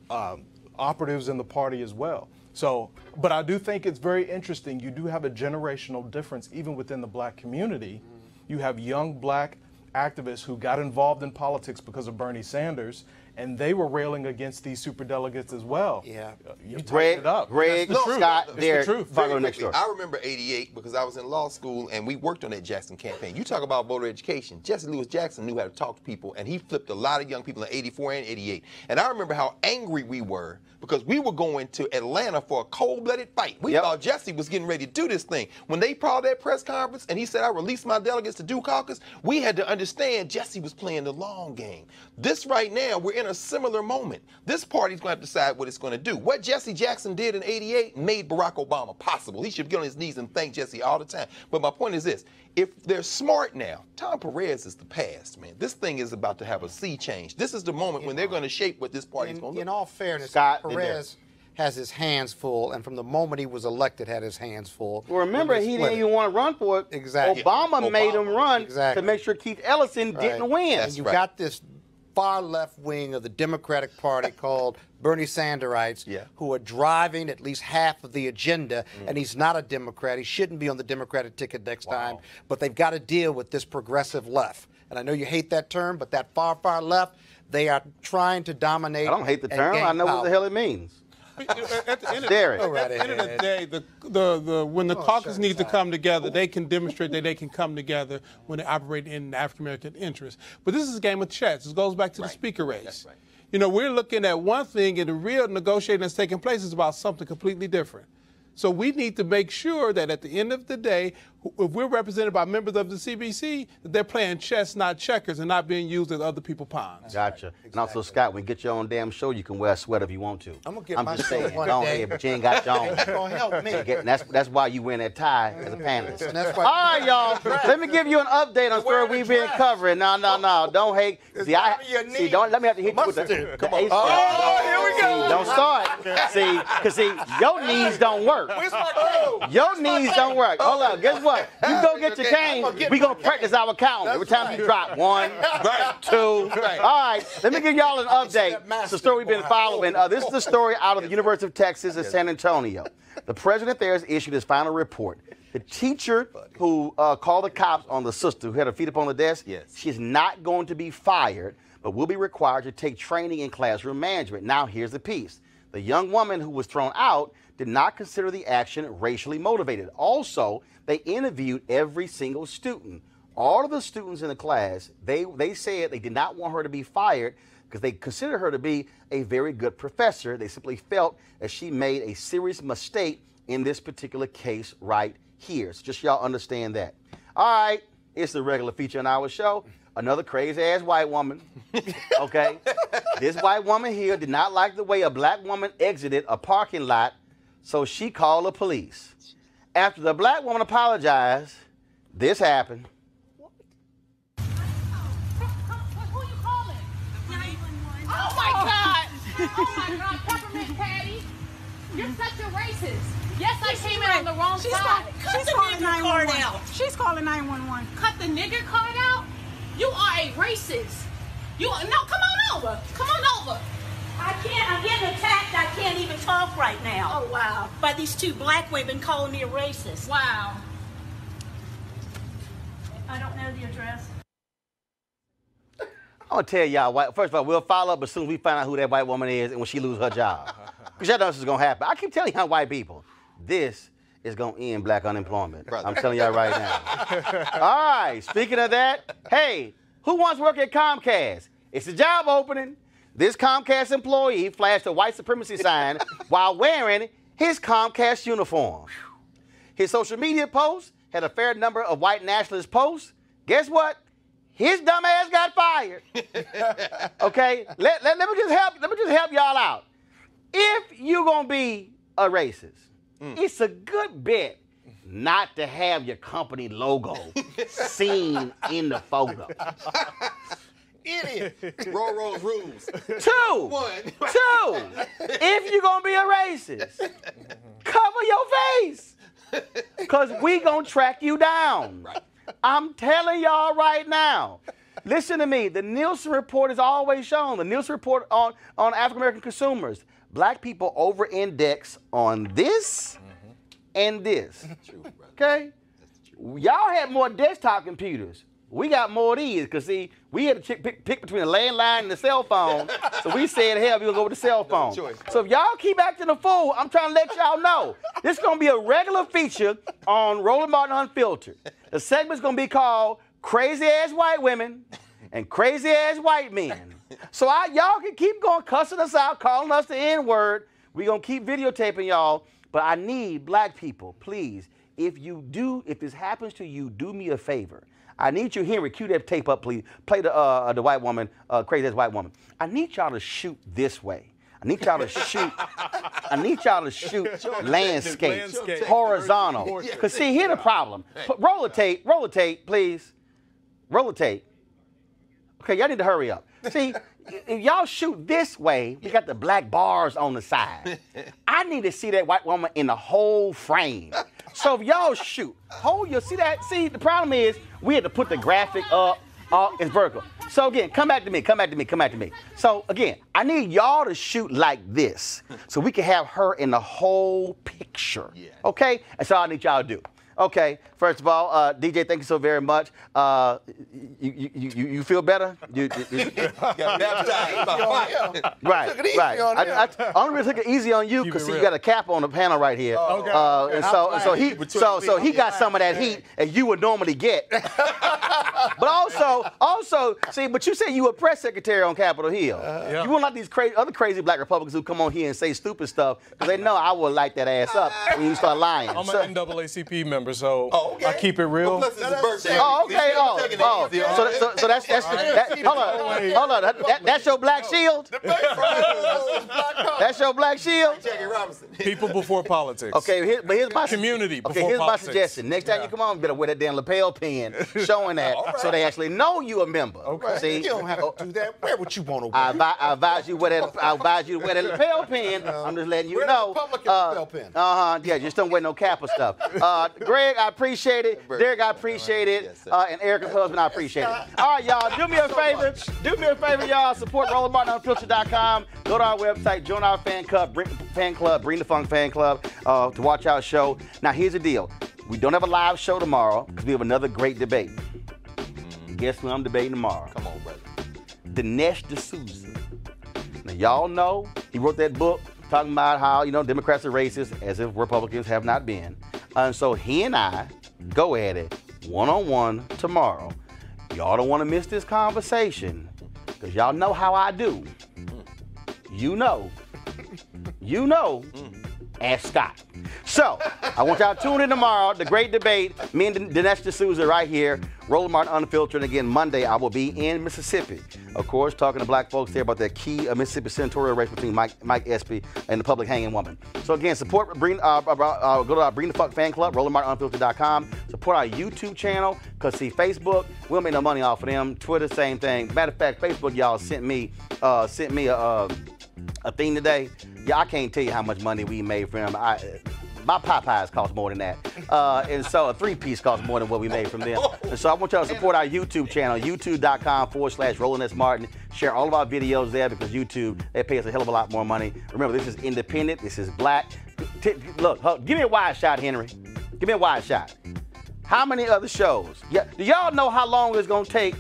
operatives in the party as well. So, but I do think it's very interesting. You do have a generational difference even within the black community. You have young black activists who got involved in politics because of Bernie Sanders, and they were railing against these superdelegates as well. Yeah. You tighten Greg, it up. Greg, That's the truth. Scott, It's Derek, the truth. follow next door. I remember '88 because I was in law school and we worked on that Jackson campaign. You talk about voter education. Jesse Lewis Jackson knew how to talk to people, and he flipped a lot of young people in '84 and '88. And I remember how angry we were because we were going to Atlanta for a cold-blooded fight. We thought Jesse was getting ready to do this thing. When they called that press conference and he said, I released my delegates to do caucus, we had to understand Jesse was playing the long game. This right now, we're in a similar moment. This party's going to have to decide what it's going to do. What Jesse Jackson did in '88 made Barack Obama possible. He should get on his knees and thank Jesse all the time. But my point is this. If they're smart now, Tom Perez is the past, man. This thing is about to have a sea change. This is the moment when they're going to shape what this party's going to look. In all fairness, Scott, Perez has his hands full, and from the moment he was elected, had his hands full. Well, remember, he didn't even want to run for it. Exactly. Obama made him run Exactly. to make sure Keith Ellison didn't win. And you got this far left wing of the Democratic Party called Bernie Sanderites, who are driving at least half of the agenda, and he's not a Democrat. He shouldn't be on the Democratic ticket next time, but they've got to deal with this progressive left. And I know you hate that term, but that far, far left, they are trying to dominate. I don't hate the term. I know what the hell it means. At the end of, Derek. at the, end of the day, when the caucus needs to come together, they can demonstrate that they can come together when they operate in the African American interest. But this is a game of chess. It goes back to the speaker race. You know, we're looking at one thing, and the real negotiating that's taking place is about something completely different. So we need to make sure that at the end of the day, if we're represented by members of the CBC, that they're playing chess, not checkers, and not being used as other people's pawns. Gotcha. Exactly. And also, Scott, when you get your own damn show, you can wear a sweater if you want to. I'm going to get my just show saying, one go day. ahead, but you ain't got your own. It's going to help me. And that's why you wearing that tie as a panelist. And that's why All right, y'all. Let me give you an update on story we've been covering. No. Don't hate. See, don't let me have to hit you with the Come on. here we go. See, don't start. See, because your knees don't work. Your knees don't work. Hold up. Guess what? You go get your cane. We gonna practice our count. Every time you drop 1, 2. All right. Let me give y'all an update. It's a story we've been following. This is the story out of the University of Texas at San Antonio. The president there has issued his final report. The teacher who called the cops on the sister who had her feet up on the desk, she's not going to be fired, but will be required to take training in classroom management. Now, here's the piece. The young woman who was thrown out did not consider the action racially motivated. Also, they interviewed every single student. All of the students in the class, they said they did not want her to be fired because they considered her to be a very good professor. They simply felt that she made a serious mistake in this particular case right here. So just y'all understand that. All right, it's the regular feature on our show. Another crazy-ass white woman, okay? This white woman here did not like the way a black woman exited a parking lot, so she called the police. After the black woman apologized, this happened. Who you calling? 911. Oh my God! Oh my God, Peppermint Patty, you're such a racist. Yes, I came in on the wrong side. She's calling 911. She's calling 911. Cut the nigger card out? You are a racist. No, come on over. Come on over. I can't. I'm getting attacked. I can't even talk right now. Oh, wow. By these two black women calling me a racist. Wow. I don't know the address. I'm going to tell y'all, first of all, we'll follow up as soon as we find out who that white woman is and when she loses her job. Because y'all know this is going to happen. I keep telling y'all white people. this is going to end black unemployment. I'm telling y'all right now. All right, speaking of that, hey, who wants to work at Comcast? It's a job opening. This Comcast employee flashed a white supremacy sign while wearing his Comcast uniform. His social media posts had a fair number of white nationalist posts. Guess what? His dumb ass got fired. Okay, let me just help y'all out. If you're gonna be a racist, it's a good bet not to have your company logo seen in the photo. Idiot. Roll's rules. Two. If you're gonna be a racist, cover your face. Because we gonna track you down. Right. I'm telling y'all right now. Listen to me. The Nielsen report has always shown, the Nielsen report on African-American consumers, black people over-index on this and this. True, okay? Y'all had more desktop computers. We got more of these, because, see, we had to pick between the landline and the cell phone. So we said, hell, we're going to go with the cell phone. So if y'all keep acting a fool, I'm trying to let y'all know. This is going to be a regular feature on Roland Martin Unfiltered. The segment's going to be called Crazy-Ass White Women and Crazy-Ass White Men. So y'all can keep going cussing us out, calling us the N-word. We're going to keep videotaping y'all. But I need black people, please, if this happens to you, do me a favor. I need you, Henry, cue that tape up, please. Play the white woman, crazy-ass white woman. I need y'all to shoot this way. I need y'all to shoot landscape, horizontal. Because, see, here's the problem. Roll the tape, please. Roll the tape. Okay, y'all need to hurry up. See, if y'all shoot this way, we got the black bars on the side. I need to see that white woman in the whole frame. So if y'all shoot, see that? See, the problem is we had to put the graphic up, it's vertical. So again, come back to me. So again, I need y'all to shoot like this so we can have her in the whole picture, okay? That's all I need y'all to do. Okay, first of all, DJ, thank you so very much. You feel better? You got baptized. Right. I only really took it easy on you because you got a cap on the panel right here. And so he got some of that heat, and you would normally get. But also, see, but you said you were press secretary on Capitol Hill. You won't like these other crazy black Republicans who come on here and say stupid stuff because they know I will light that ass up when you start lying. I'm an NAACP member, so I keep it real. Well, plus it's his birthday. So that's hold on. That's your black shield? That's your black shield? People before politics. Okay, here's my community before here's my politics. suggestion. Next time you come on, you better wear that damn lapel pin showing that so they actually know you a member. Okay. See? You don't have to do that. Wear what you want to wear. I advise you to wear that lapel pin. I'm just letting you know. Republican lapel pin. Yeah, just don't wear no cap or stuff. Greg, I appreciate it. Derek, I appreciate it. And Erica's husband, I appreciate it. All right, y'all, do me a favor, y'all. Support RolandMartinUnfiltered.com. Go to our website, join our fan club, Bring the Funk fan club, to watch our show. Now, here's the deal. We don't have a live show tomorrow because we have another great debate. Guess who I'm debating tomorrow? Come on, brother. Dinesh D'Souza. Now, y'all know he wrote that book talking about how, Democrats are racist, as if Republicans have not been. And so he and I go at it one-on-one tomorrow. Y'all don't want to miss this conversation because y'all know how I do. You know. Ask Scott. So, I want y'all to tune in tomorrow. The great debate. Me and Dinesh D'Souza right here. Roland Martin Unfiltered. And again, Monday, I will be in Mississippi. Of course, talking to black folks there about that key Mississippi senatorial race between Mike Espy and the public hanging woman. So again, support, go to our Bring the Fuck fan club, RolandMartinUnfiltered.com. Support our YouTube channel, because see, Facebook, we don't make no money off of them. Twitter, same thing. Matter of fact, Facebook, y'all sent me a thing today. Yeah, I can't tell you how much money we made from them. My Popeyes cost more than that. And so a 3-piece costs more than what we made from them. And so I want y'all to support our YouTube channel, youtube.com/Roland S. Martin. Share all of our videos there because YouTube, they pay us a hell of a lot more money. Remember, this is independent. This is black. Look, give me a wide shot, Henry. Give me a wide shot. How many other shows? Yeah, do y'all know how long it's going to take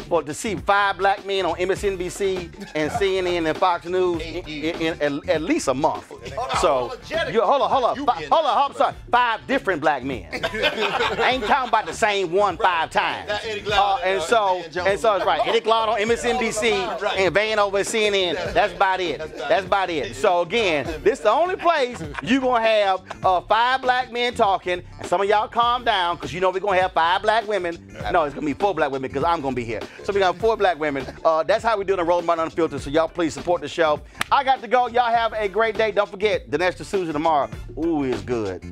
to see 5 black men on MSNBC and CNN and Fox News in at least a month. So, hold on. I'm sorry. 5 different black men. I ain't talking about the same one 5 times. And so it's right. Eddie Glaude on MSNBC and Van over at CNN. That's about it. That's about it. So again, this is the only place you're gonna have 5 black men talking, and some of y'all calm down because you know we're gonna have 5 black women. No, it's gonna be 4 black women because I'm gonna be here. So we got 4 black women. That's how we do the Roland Martin Unfiltered. So y'all please support the show. I got to go. Y'all have a great day. Don't forget, Dinesh D'Souza tomorrow. Ooh, is good.